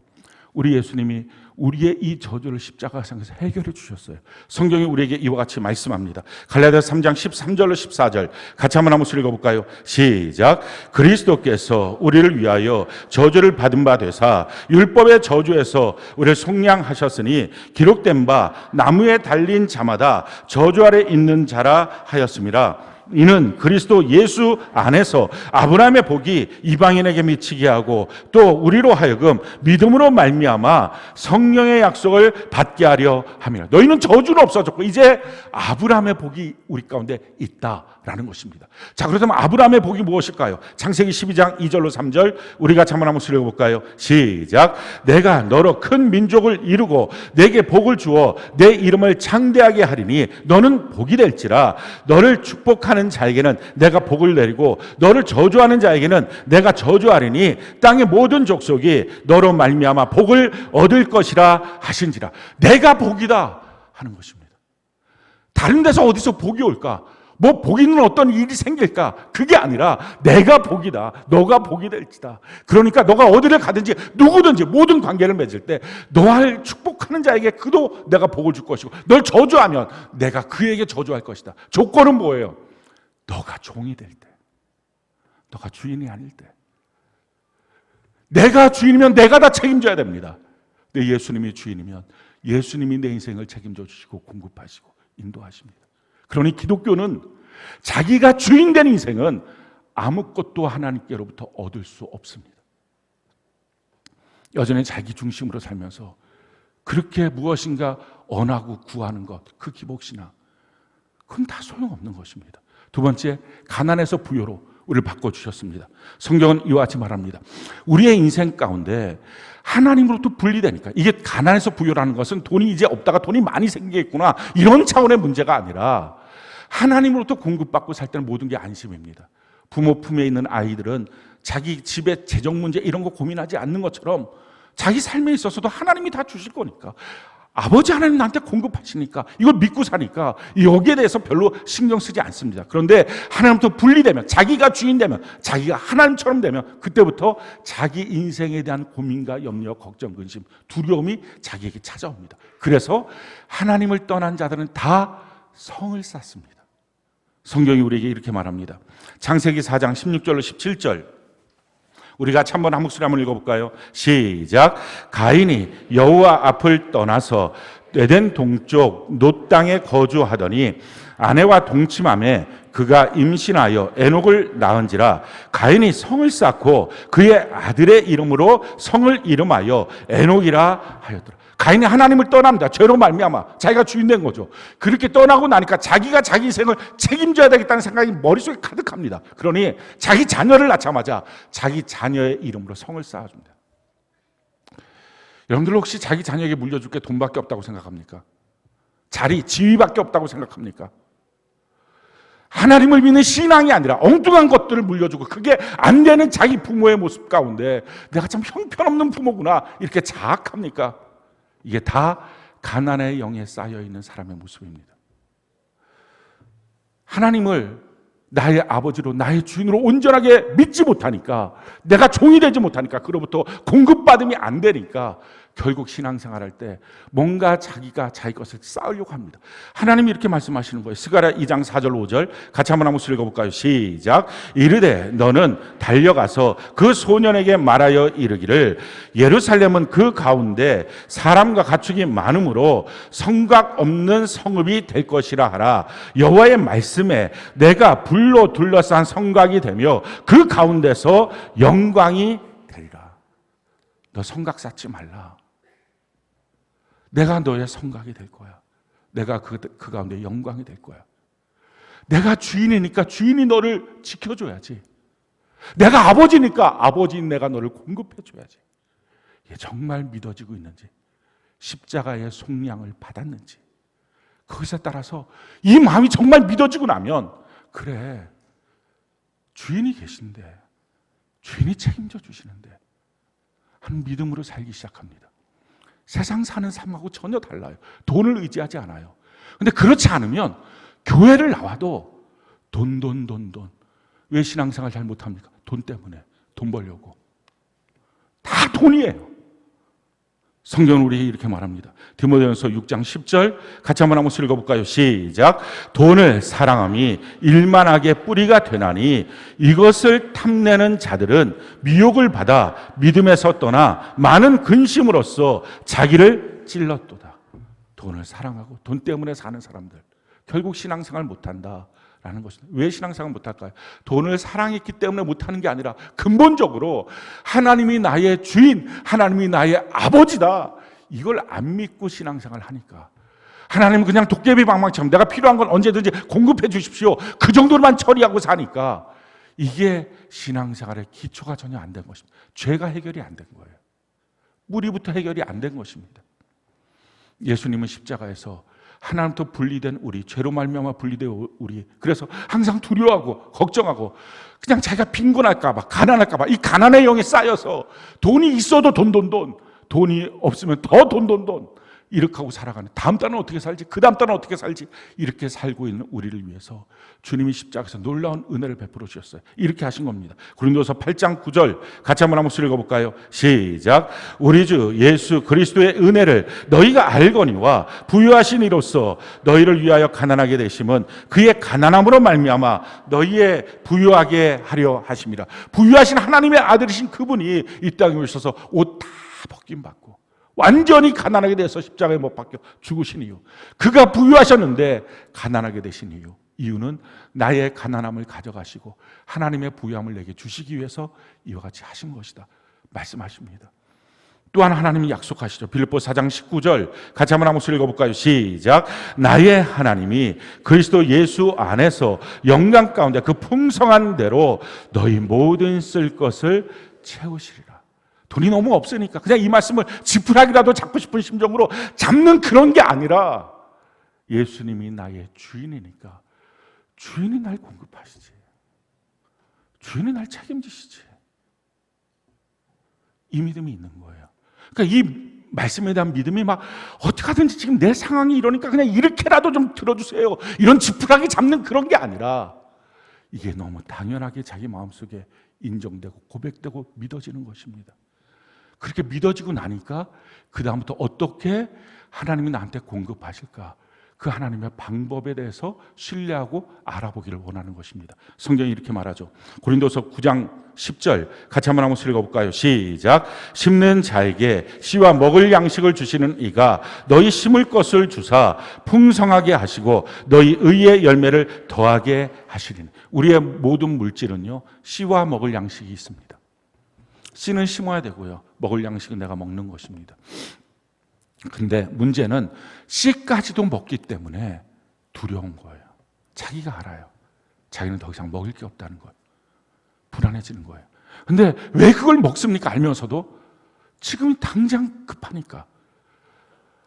Speaker 1: 우리 예수님이 우리의 이 저주를 십자가상에서 해결해 주셨어요. 성경이 우리에게 이와 같이 말씀합니다. 갈라디아서 3장 13절로 14절 같이 한번 읽어볼까요? 시작. 그리스도께서 우리를 위하여 저주를 받은 바 되사 율법의 저주에서 우리를 속량하셨으니 기록된 바 나무에 달린 자마다 저주 아래 있는 자라 하였음이라. 이는 그리스도 예수 안에서 아브라함의 복이 이방인에게 미치게 하고 또 우리로 하여금 믿음으로 말미암아 성령의 약속을 받게 하려 함이라. 너희는 저주는 없어졌고 이제 아브라함의 복이 우리 가운데 있다라는 것입니다. 자, 그렇다면 아브라함의 복이 무엇일까요? 창세기 12장 2절로 3절 우리 같이 한번 읽어볼까요? 시작. 내가 너로 큰 민족을 이루고 내게 복을 주어 내 이름을 창대하게 하리니 너는 복이 될지라. 너를 축복하는 자에게는 내가 복을 내리고 너를 저주하는 자에게는 내가 저주하리니 땅의 모든 족속이 너로 말미암아 복을 얻을 것이라 하신지라. 내가 복이다 하는 것입니다. 다른 데서 어디서 복이 올까? 뭐 복 있는 어떤 일이 생길까? 그게 아니라 내가 복이다. 너가 복이 될지다. 그러니까 너가 어디를 가든지 누구든지 모든 관계를 맺을 때 너를 축복하는 자에게 그도 내가 복을 줄 것이고 널 저주하면 내가 그에게 저주할 것이다. 조건은 뭐예요? 너가 종이 될 때, 너가 주인이 아닐 때. 내가 주인이면 내가 다 책임져야 됩니다. 근데 예수님이 주인이면 예수님이 내 인생을 책임져 주시고 공급하시고 인도하십니다. 그러니 기독교는 자기가 주인된 인생은 아무것도 하나님께로부터 얻을 수 없습니다. 여전히 자기 중심으로 살면서 그렇게 무엇인가 원하고 구하는 것, 그 기복신앙, 그건 다 소용없는 것입니다. 두 번째, 가난에서 부요로 우리를 바꿔주셨습니다. 성경은 이와 같이 말합니다. 우리의 인생 가운데 하나님으로부터 분리되니까, 이게 가난에서 부요라는 것은 돈이 이제 없다가 돈이 많이 생기겠구나 이런 차원의 문제가 아니라 하나님으로부터 공급받고 살 때는 모든 게 안심입니다. 부모 품에 있는 아이들은 자기 집의 재정 문제 이런 거 고민하지 않는 것처럼 자기 삶에 있어서도 하나님이 다 주실 거니까, 아버지 하나님 나한테 공급하시니까 이걸 믿고 사니까 여기에 대해서 별로 신경 쓰지 않습니다. 그런데 하나님부터 분리되면, 자기가 주인 되면, 자기가 하나님처럼 되면 그때부터 자기 인생에 대한 고민과 염려, 걱정, 근심, 두려움이 자기에게 찾아옵니다. 그래서 하나님을 떠난 자들은 다 성을 쌓습니다. 성경이 우리에게 이렇게 말합니다. 창세기 4장 16절로 17절 우리가 한번 한 목소리 한번 읽어볼까요? 시작. 가인이 여호와 앞을 떠나서 에덴 동쪽 놋 땅에 거주하더니 아내와 동침함에 그가 임신하여 에녹을 낳은지라. 가인이 성을 쌓고 그의 아들의 이름으로 성을 이름하여 에녹이라 하였더라. 가인이 하나님을 떠납니다. 죄로 말미암아 자기가 주인된 거죠. 그렇게 떠나고 나니까 자기가 자기 인생을 책임져야 되겠다는 생각이 머릿속에 가득합니다. 그러니 자기 자녀를 낳자마자 자기 자녀의 이름으로 성을 쌓아줍니다. 여러분들 혹시 자기 자녀에게 물려줄 게 돈밖에 없다고 생각합니까? 자리, 지위밖에 없다고 생각합니까? 하나님을 믿는 신앙이 아니라 엉뚱한 것들을 물려주고 그게 안 되는 자기 부모의 모습 가운데 내가 참 형편없는 부모구나 이렇게 자학합니까? 이게 다 가난의 영에 쌓여있는 사람의 모습입니다. 하나님을 나의 아버지로, 나의 주인으로 온전하게 믿지 못하니까, 내가 종이 되지 못하니까 그로부터 공급 공급받음이 안 되니까 결국 신앙생활할 때 뭔가 자기가 자기 것을 쌓으려고 합니다. 하나님이 이렇게 말씀하시는 거예요. 스가랴 2장 4절 5절 같이 한번 읽어볼까요? 시작. 이르되 너는 달려가서 그 소년에게 말하여 이르기를 예루살렘은 그 가운데 사람과 가축이 많으므로 성곽 없는 성읍이 될 것이라 하라. 여호와의 말씀에 내가 불로 둘러싼 성곽이 되며 그 가운데서 영광이 되리라. 너 성곽 쌓지 말라. 내가 너의 성곽이 될 거야. 내가 그 가운데 영광이 될 거야. 내가 주인이니까 주인이 너를 지켜줘야지. 내가 아버지니까 아버지인 내가 너를 공급해줘야지. 이게 정말 믿어지고 있는지, 십자가의 속량을 받았는지, 거기서 따라서 이 마음이 정말 믿어지고 나면, 그래, 주인이 계신데, 주인이 책임져 주시는데 하는 믿음으로 살기 시작합니다. 세상 사는 삶하고 전혀 달라요. 돈을 의지하지 않아요. 근데 그렇지 않으면 교회를 나와도 돈. 왜 신앙생활 잘 못합니까? 돈 때문에. 돈 벌려고. 다 돈이에요. 성경은 우리 이렇게 말합니다. 디모데전서 6장 10절 같이 한번 읽어볼까요? 시작. 돈을 사랑함이 일만하게 뿌리가 되나니 이것을 탐내는 자들은 미혹을 받아 믿음에서 떠나 많은 근심으로써 자기를 찔렀도다. 돈을 사랑하고 돈 때문에 사는 사람들 결국 신앙생활 못한다 라는 것입니다. 왜 신앙생활 못할까요? 돈을 사랑했기 때문에 못하는 게 아니라 근본적으로 하나님이 나의 주인, 하나님이 나의 아버지다, 이걸 안 믿고 신앙생활 하니까 하나님은 그냥 도깨비 방망이처럼 내가 필요한 건 언제든지 공급해 주십시오, 그 정도로만 처리하고 사니까 이게 신앙생활의 기초가 전혀 안 된 것입니다. 죄가 해결이 안 된 거예요. 뿌리부터 해결이 안 된 것입니다. 예수님은 십자가에서 하나님부터 분리된 우리, 죄로 말미암아 분리된 우리, 그래서 항상 두려워하고 걱정하고 그냥 자기가 빈곤할까 봐, 가난할까 봐, 이 가난의 영에 쌓여서 돈이 있어도 돈, 돈이 없으면 더 돈 이렇게 하고 살아가는, 다음 달은 어떻게 살지, 그 다음 달은 어떻게 살지, 이렇게 살고 있는 우리를 위해서 주님이 십자가에서 놀라운 은혜를 베풀어 주셨어요. 이렇게 하신 겁니다. 고린도서 8장 9절 같이 한번 읽어볼까요? 시작. 우리 주 예수 그리스도의 은혜를 너희가 알거니와 부유하신 이로써 너희를 위하여 가난하게 되심은 그의 가난함으로 말미암아 너희의 부유하게 하려 하심이라. 부유하신 하나님의 아들이신 그분이 이 땅에 오셔서 옷 다 벗김 받고 완전히 가난하게 돼서 십자가에 못 박혀 죽으신 이유, 그가 부유하셨는데 가난하게 되신 이유는 나의 가난함을 가져가시고 하나님의 부유함을 내게 주시기 위해서 이와 같이 하신 것이다 말씀하십니다. 또한 하나님이 약속하시죠. 빌립보 4장 19절 같이 한번 읽어볼까요? 시작. 나의 하나님이 그리스도 예수 안에서 영광 가운데 그 풍성한 대로 너희 모든 쓸 것을 채우시리라. 돈이 너무 없으니까 그냥 이 말씀을 지푸라기라도 잡고 싶은 심정으로 잡는 그런 게 아니라 예수님이 나의 주인이니까 주인이 날 공급하시지, 주인이 날 책임지시지, 이 믿음이 있는 거예요. 그러니까 이 말씀에 대한 믿음이 막 어떻게 하든지 지금 내 상황이 이러니까 그냥 이렇게라도 좀 들어주세요, 이런 지푸라기 잡는 그런 게 아니라 이게 너무 당연하게 자기 마음속에 인정되고 고백되고 믿어지는 것입니다. 그렇게 믿어지고 나니까 그 다음부터 어떻게 하나님이 나한테 공급하실까, 그 하나님의 방법에 대해서 신뢰하고 알아보기를 원하는 것입니다. 성경이 이렇게 말하죠. 고린도서 9장 10절 같이 한번 읽어볼까요? 시작. 심는 자에게 씨와 먹을 양식을 주시는 이가 너희 심을 것을 주사 풍성하게 하시고 너희 의의 열매를 더하게 하시리니. 우리의 모든 물질은요, 씨와 먹을 양식이 있습니다. 씨는 심어야 되고요, 먹을 양식은 내가 먹는 것입니다. 근데 문제는 씨까지도 먹기 때문에 두려운 거예요. 자기가 알아요. 자기는 더 이상 먹을 게 없다는 걸. 불안해지는 거예요. 근데 왜 그걸 먹습니까? 알면서도 지금 당장 급하니까.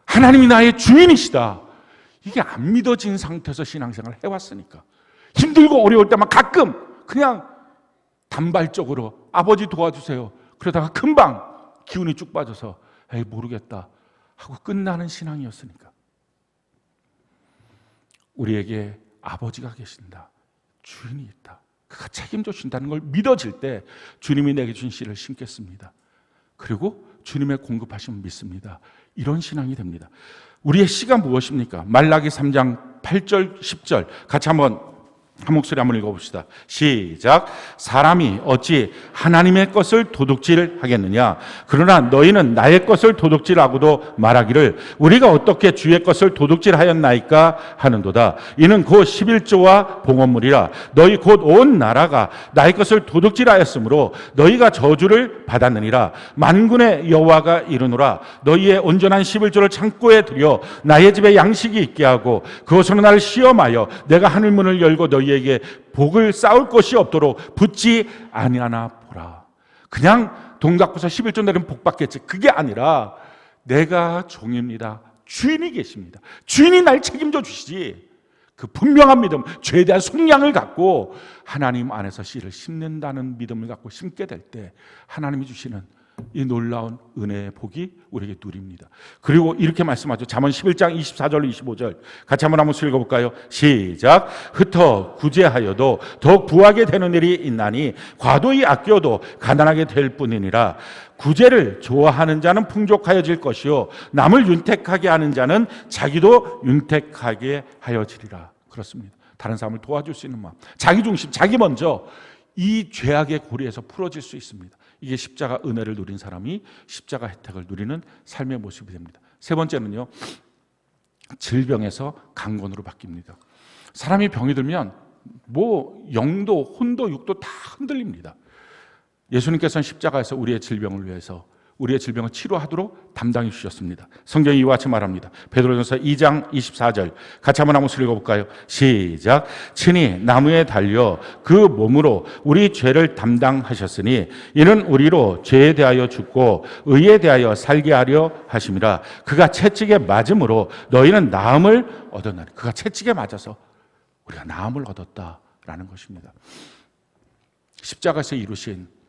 Speaker 1: 하나님이 나의 주인이시다, 이게 안 믿어진 상태에서 신앙생활을 해왔으니까 힘들고 어려울 때만 가끔 그냥 단발적으로 아버지 도와주세요, 그러다가 금방 기운이 쭉 빠져서 에이 모르겠다 하고 끝나는 신앙이었으니까. 우리에게 아버지가 계신다, 주인이 있다, 그가 책임져 준다는 걸 믿어질 때 주님이 내게 준 씨를 심겠습니다. 그리고 주님의 공급하심을 믿습니다. 이런 신앙이 됩니다. 우리의 씨가 무엇입니까? 말라기 3장 8절 10절 같이 한 목소리 한번 읽어봅시다. 시작. 사람이 어찌 하나님의 것을 도둑질하겠느냐? 그러나 너희는 나의 것을 도둑질하고도 말하기를 우리가 어떻게 주의 것을 도둑질하였나이까 하는도다. 이는 곧 11조와 봉헌물이라. 너희 곧 온 나라가 나의 것을 도둑질하였으므로 너희가 저주를 받았느니라. 만군의 여호와가 이르노라. 너희의 온전한 11조를 창고에 들여 나의 집에 양식이 있게 하고 그것으로 나를 시험하여 내가 하늘문을 열고 너희에게 복을 쌓을 것이 없도록 붙지 아니하나 보라. 그냥 돈 갖고서 11조 내리면 복 받겠지. 그게 아니라 내가 종입니다. 주인이 계십니다. 주인이 날 책임져 주시지. 그 분명한 믿음, 죄에 대한 속량을 갖고 하나님 안에서 씨를 심는다는 믿음을 갖고 심게 될 때 하나님이 주시는 이 놀라운 은혜의 복이 우리에게 누립니다. 그리고 이렇게 말씀하죠. 잠언 11장 24절 25절 같이 한번 읽어볼까요? 시작. 흩어 구제하여도 더욱 부하게 되는 일이 있나니 과도히 아껴도 가난하게 될 뿐이니라. 구제를 좋아하는 자는 풍족하여질 것이요 남을 윤택하게 하는 자는 자기도 윤택하게 하여지리라. 그렇습니다. 다른 사람을 도와줄 수 있는 마음, 자기 중심, 자기 먼저 이 죄악의 고리에서 풀어질 수 있습니다. 이게 십자가 은혜를 누린 사람이 십자가 혜택을 누리는 삶의 모습이 됩니다. 세 번째는요, 질병에서 강건으로 바뀝니다. 사람이 병이 들면 영도, 혼도, 육도 다 흔들립니다. 예수님께서는 십자가에서 우리의 질병을 위해서 우리의 질병을 치료하도록 담당해 주셨습니다. 성경이 이와 같이 말합니다. 베드로전서 2장 24절 같이 한번 읽어볼까요? 시작. 친히 나무에 달려 그 몸으로 우리 죄를 담당하셨으니 이는 우리로 죄에 대하여 죽고 의에 대하여 살게 하려 하심이라. 그가 채찍에 맞음으로 너희는 나음을 얻었나니. 그가 채찍에 맞아서 우리가 나음을 얻었다라는 것입니다. 십자가에서 이루신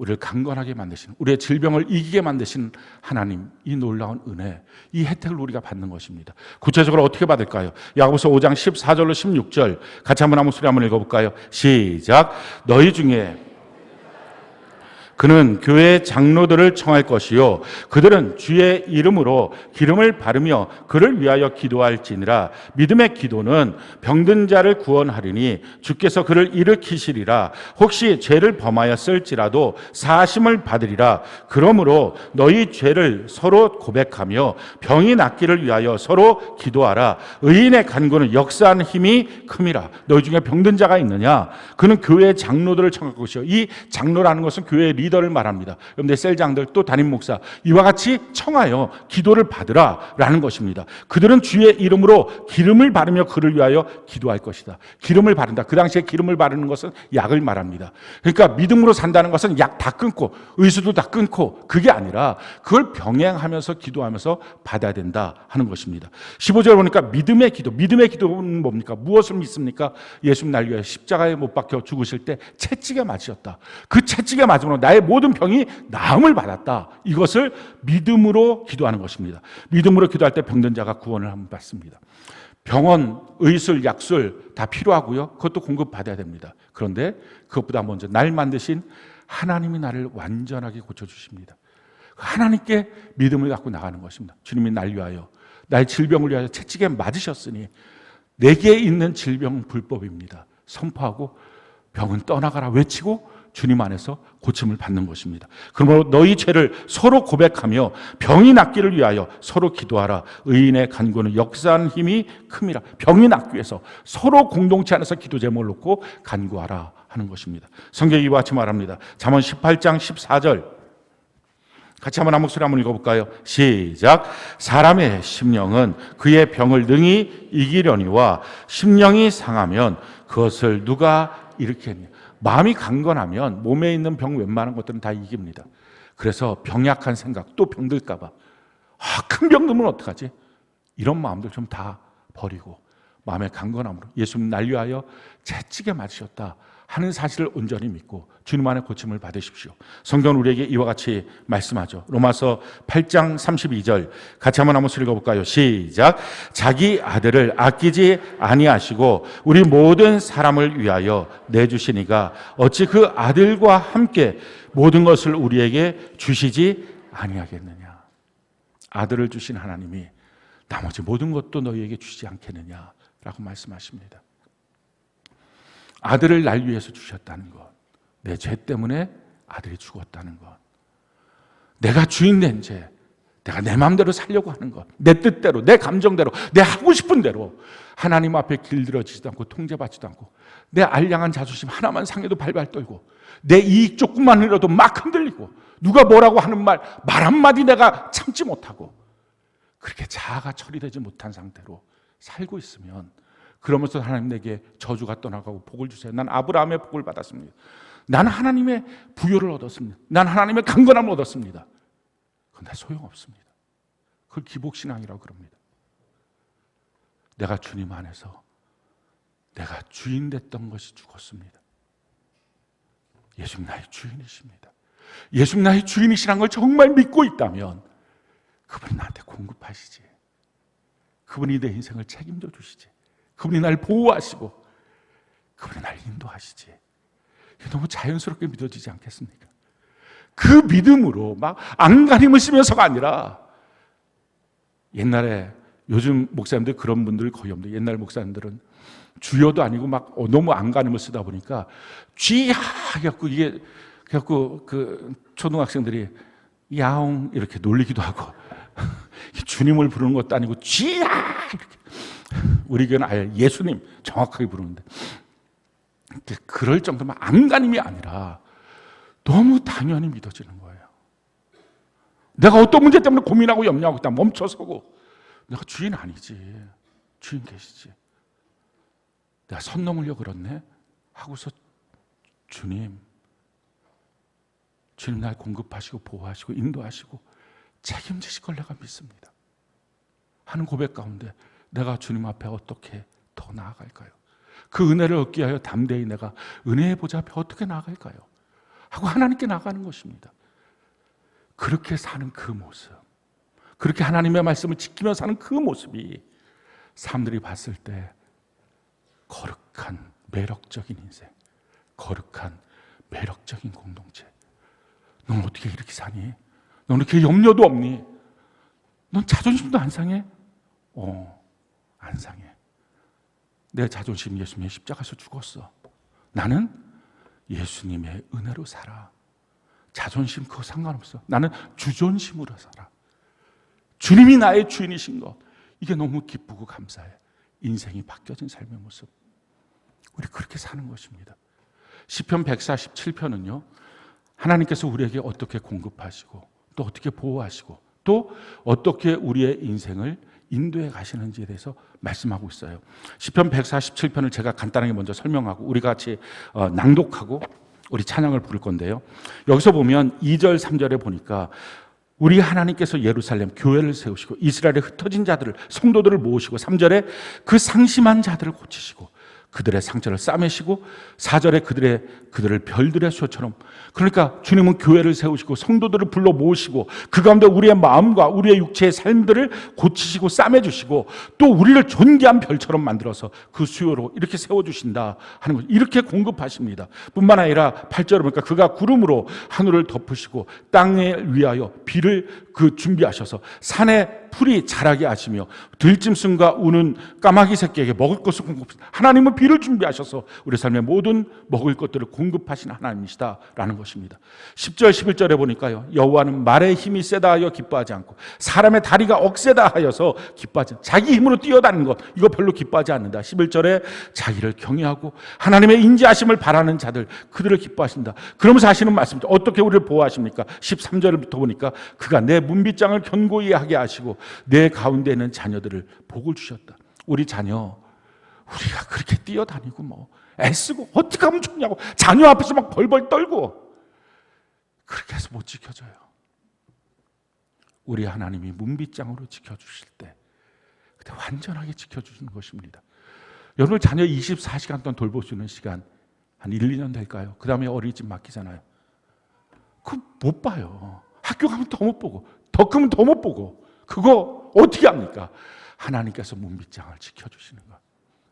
Speaker 1: 우리를 강건하게 만드시는, 우리의 질병을 이기게 만드신 하나님, 이 놀라운 은혜, 이 혜택을 우리가 받는 것입니다. 구체적으로 어떻게 받을까요? 야고보서 5장 14절로 16절 같이 한번 읽어볼까요? 시작. 너희 중에 그는 교회 장로들을 청할 것이요 그들은 주의 이름으로 기름을 바르며 그를 위하여 기도할지니라. 믿음의 기도는 병든 자를 구원하리니 주께서 그를 일으키시리라. 혹시 죄를 범하였을지라도 사하심을 받으리라. 그러므로 너희 죄를 서로 고백하며 병이 낫기를 위하여 서로 기도하라. 의인의 간구는 역사하는 힘이 큼이라. 너희 중에 병든 자가 있느냐? 그는 교회 장로들을 청할 것이요. 이 장로라는 것은 교회의 리더를 말합니다. 그럼 내 셀장들 또 담임 목사 이와 같이 청하여 기도를 받으라라는 것입니다. 그들은 주의 이름으로 기름을 바르며 그를 위하여 기도할 것이다. 기름을 바른다. 그 당시에 기름을 바르는 것은 약을 말합니다. 그러니까 믿음으로 산다는 것은 약 다 끊고 의수도 다 끊고 그게 아니라 그걸 병행하면서 기도하면서 받아야 된다 하는 것입니다. 15절 보니까 믿음의 기도는 뭡니까? 무엇을 믿습니까? 예수님 날 위하여 십자가에 못 박혀 죽으실 때 채찍에 맞으셨다. 그 채찍에 맞음으로 나의 모든 병이 나음을 받았다. 이것을 믿음으로 기도하는 것입니다. 믿음으로 기도할 때 병든 자가 구원을 받습니다. 병원, 의술, 약술 다 필요하고요. 그것도 공급받아야 됩니다. 그런데 그것보다 먼저 날 만드신 하나님이 나를 완전하게 고쳐주십니다. 하나님께 믿음을 갖고 나가는 것입니다. 주님이 날 위하여, 나의 질병을 위하여 채찍에 맞으셨으니 내게 있는 질병은 불법입니다. 선포하고 병은 떠나가라 외치고 주님 안에서 고침을 받는 것입니다. 그러므로 너희 죄를 서로 고백하며 병이 낫기를 위하여 서로 기도하라. 의인의 간구는 역사하는 힘이 큼이라. 병이 낫기 위해서 서로 공동체 안에서 기도 제목을 놓고 간구하라 하는 것입니다. 성경이 이와 같이 말합니다. 잠언 18장 14절 같이 한번 읽어볼까요? 시작. 사람의 심령은 그의 병을 능히 이기려니와 심령이 상하면 그것을 누가 일으켰냐. 마음이 강건하면 몸에 있는 병 웬만한 것들은 다 이깁니다. 그래서 병약한 생각, 또 병들까 봐 큰 병 들면 어떡하지? 이런 마음들 좀 다 버리고 마음의 강건함으로 예수님 날 위하여 채찍에 맞으셨다 하는 사실을 온전히 믿고 주님 안에 고침을 받으십시오. 성경은 우리에게 이와 같이 말씀하죠. 로마서 8장 32절 같이 한번 읽어볼까요? 시작. 자기 아들을 아끼지 아니하시고 우리 모든 사람을 위하여 내주시니가 어찌 그 아들과 함께 모든 것을 우리에게 주시지 아니하겠느냐. 아들을 주신 하나님이 나머지 모든 것도 너희에게 주시지 않겠느냐라고 말씀하십니다. 아들을 날 위해서 주셨다는 것, 내 죄 때문에 아들이 죽었다는 것, 내가 주인 된 죄, 내가 내 마음대로 살려고 하는 것, 내 뜻대로, 내 감정대로, 내 하고 싶은 대로 하나님 앞에 길들여지지도 않고 통제받지도 않고 내 알량한 자존심 하나만 상해도 발발 떨고 내 이익 조금만 흘러도 막 흔들리고 누가 뭐라고 하는 말 한마디 내가 참지 못하고 그렇게 자아가 처리되지 못한 상태로 살고 있으면, 그러면서 하나님 내게 저주가 떠나가고 복을 주세요. 난 아브라함의 복을 받았습니다. 난 하나님의 부요를 얻었습니다. 난 하나님의 강건함을 얻었습니다. 그런데 소용없습니다. 그걸 기복신앙이라고 그럽니다. 내가 주님 안에서 내가 주인 됐던 것이 죽었습니다. 예수님 나의 주인이십니다. 예수님 나의 주인이시라는 걸 정말 믿고 있다면 그분이 나한테 공급하시지, 그분이 내 인생을 책임져 주시지, 그분이 날 보호하시고 그분이 날 인도하시지. 이게 너무 자연스럽게 믿어지지 않겠습니까? 그 믿음으로 막 안간힘을 쓰면서가 아니라, 옛날에, 요즘 목사님들 그런 분들 거의 없는데 옛날 목사님들은 주여도 아니고 막 너무 안간힘을 쓰다 보니까 쥐야 해갖고 이게 그래갖고 그 초등학생들이 야옹 이렇게 놀리기도 하고 주님을 부르는 것도 아니고 쥐야 이렇게, 우리 교회는 아예 예수님 정확하게 부르는데 그럴 정도면 안간힘이 아니라 너무 당연히 믿어지는 거예요. 내가 어떤 문제 때문에 고민하고 염려하고 있다 멈춰서고, 내가 주인 아니지, 주인 계시지, 내가 선 넘으려고 그렇네 하고서 주님 날 공급하시고 보호하시고 인도하시고 책임지실 걸 내가 믿습니다 하는 고백 가운데 내가 주님 앞에 어떻게 더 나아갈까요? 그 은혜를 얻기 위하여 담대히 내가 은혜의 보좌 앞에 어떻게 나아갈까요? 하고 하나님께 나가는 것입니다. 그렇게 사는 그 모습, 그렇게 하나님의 말씀을 지키며 사는 그 모습이 사람들이 봤을 때 거룩한 매력적인 인생, 거룩한 매력적인 공동체. 넌 어떻게 이렇게 사니? 넌 이렇게 염려도 없니? 넌 자존심도 안 상해? 안 상해. 내 자존심 예수님의 십자가에서 죽었어. 나는 예수님의 은혜로 살아. 자존심 그거 상관없어. 나는 주존심으로 살아. 주님이 나의 주인이신 것, 이게 너무 기쁘고 감사해. 인생이 바뀌어진 삶의 모습, 우리 그렇게 사는 것입니다. 시편 147편은요 하나님께서 우리에게 어떻게 공급하시고 또 어떻게 보호하시고 또 어떻게 우리의 인생을 인도해 가시는지에 대해서 말씀하고 있어요. 시편 147편을 제가 간단하게 먼저 설명하고 우리 같이 낭독하고 우리 찬양을 부를 건데요. 여기서 보면 2절 3절에 보니까 우리 하나님께서 예루살렘 교회를 세우시고 이스라엘의 흩어진 자들을, 성도들을 모으시고 3절에 그 상심한 자들을 고치시고 그들의 상처를 싸매시고 4절에 그들을 별들의 수요처럼, 그러니까 주님은 교회를 세우시고 성도들을 불러 모으시고 그 가운데 우리의 마음과 우리의 육체의 삶들을 고치시고 싸매주시고 또 우리를 존귀한 별처럼 만들어서 그 수요로 이렇게 세워주신다 하는 것, 이렇게 공급하십니다. 뿐만 아니라 8절에 보니까 그가 구름으로 하늘을 덮으시고 땅에 위하여 비를 준비하셔서 산에 풀이 자라게 하시며 들짐승과 우는 까마귀 새끼에게 먹을 것을 공급하신다. 하나님은 비를 준비하셔서 우리 삶의 모든 먹을 것들을 공급하신 하나님이시다라는 것입니다. 10절 11절에 보니까요, 여호와는 말의 힘이 세다 하여 기뻐하지 않고 사람의 다리가 억세다 하여서 기뻐하지 않는다. 자기 힘으로 뛰어다니는 것, 이거 별로 기뻐하지 않는다. 11절에 자기를 경외하고 하나님의 인지하심을 바라는 자들, 그들을 기뻐하신다. 그러면서 하시는 말씀입니다. 어떻게 우리를 보호하십니까? 13절부터 보니까 그가 내 문빗장을 견고히 하게 하시고 내 가운데 있는 자녀들을 복을 주셨다. 우리 자녀, 우리가 그렇게 뛰어다니고 뭐 애쓰고 어떻게 하면 좋냐고 자녀 앞에서 막 벌벌 떨고 그렇게 해서 못 지켜줘요. 우리 하나님이 문빗장으로 지켜주실 때 그때 완전하게 지켜주시는 것입니다. 여러분 자녀 24시간 동안 돌보시는 시간 한 1, 2년 될까요? 그 다음에 어린이집 맡기잖아요. 그거 못 봐요. 학교 가면 더 못 보고 더 크면 더 못 보고 그거 어떻게 합니까? 하나님께서 문빗장을 지켜주시는 것,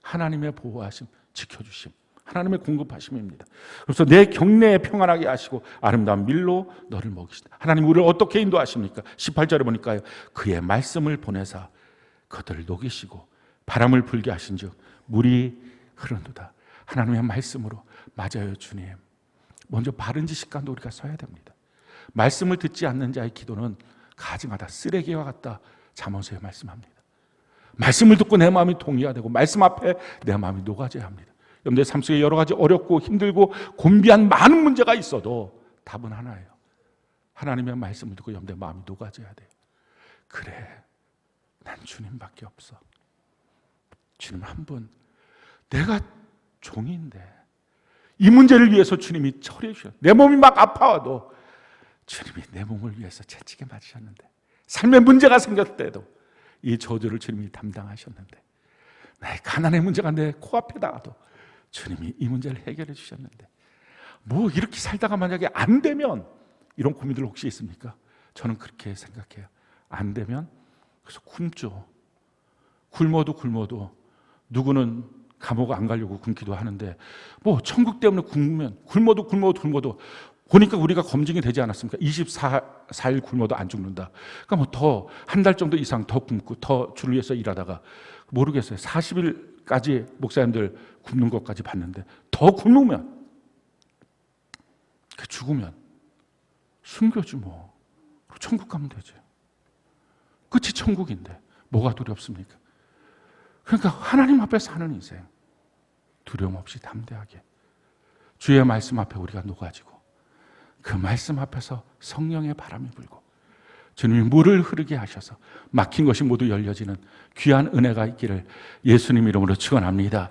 Speaker 1: 하나님의 보호하심, 지켜주심, 하나님의 공급하심입니다. 그래서 내 경내에 평안하게 하시고 아름다운 밀로 너를 먹이시다. 하나님 우리를 어떻게 인도하십니까? 18절에 보니까요. 그의 말씀을 보내사 그들을 녹이시고 바람을 불게 하신즉 물이 흐르는도다. 하나님의 말씀으로. 맞아요, 주님. 먼저 바른 지식간도 우리가 서야 됩니다. 말씀을 듣지 않는 자의 기도는 가증하다, 쓰레기와 같다. 잠언서에 말씀합니다. 말씀을 듣고 내 마음이 동의가 되고 말씀 앞에 내 마음이 녹아져야 합니다. 여러분들 삶 속에 여러 가지 어렵고 힘들고 곤비한 많은 문제가 있어도 답은 하나예요. 하나님의 말씀을 듣고 여러분들 마음이 녹아져야 돼요. 그래, 난 주님밖에 없어. 주님 한 분, 내가 종인데 이 문제를 위해서 주님이 처리해 주셨어요. 내 몸이 막 아파와도 주님이 내 몸을 위해서 채찍에 맞으셨는데, 삶의 문제가 생겼을 때도 이 저주를 주님이 담당하셨는데, 나의 가난의 문제가 내 코앞에 닿아도 주님이 이 문제를 해결해 주셨는데, 뭐 이렇게 살다가 만약에 안 되면, 이런 고민들 혹시 있습니까? 저는 그렇게 생각해요. 안 되면 그래서 굶죠. 굶어도 누구는 감옥 안 가려고 굶기도 하는데, 뭐 천국 때문에 굶으면 굶어도 보니까 우리가 검증이 되지 않았습니까? 24일 굶어도 안 죽는다. 그러니까 뭐 더 한 달 정도 이상 더 굶고 더 주를 위해서 일하다가 모르겠어요. 40일까지 목사님들 굶는 것까지 봤는데, 더 굶으면, 죽으면 숨겨지 뭐. 천국 가면 되죠. 끝이 천국인데 뭐가 두렵습니까? 그러니까 하나님 앞에 사는 인생, 두려움 없이 담대하게 주의 말씀 앞에 우리가 녹아지고, 그 말씀 앞에서 성령의 바람이 불고 주님이 물을 흐르게 하셔서 막힌 것이 모두 열려지는 귀한 은혜가 있기를 예수님 이름으로 축원합니다.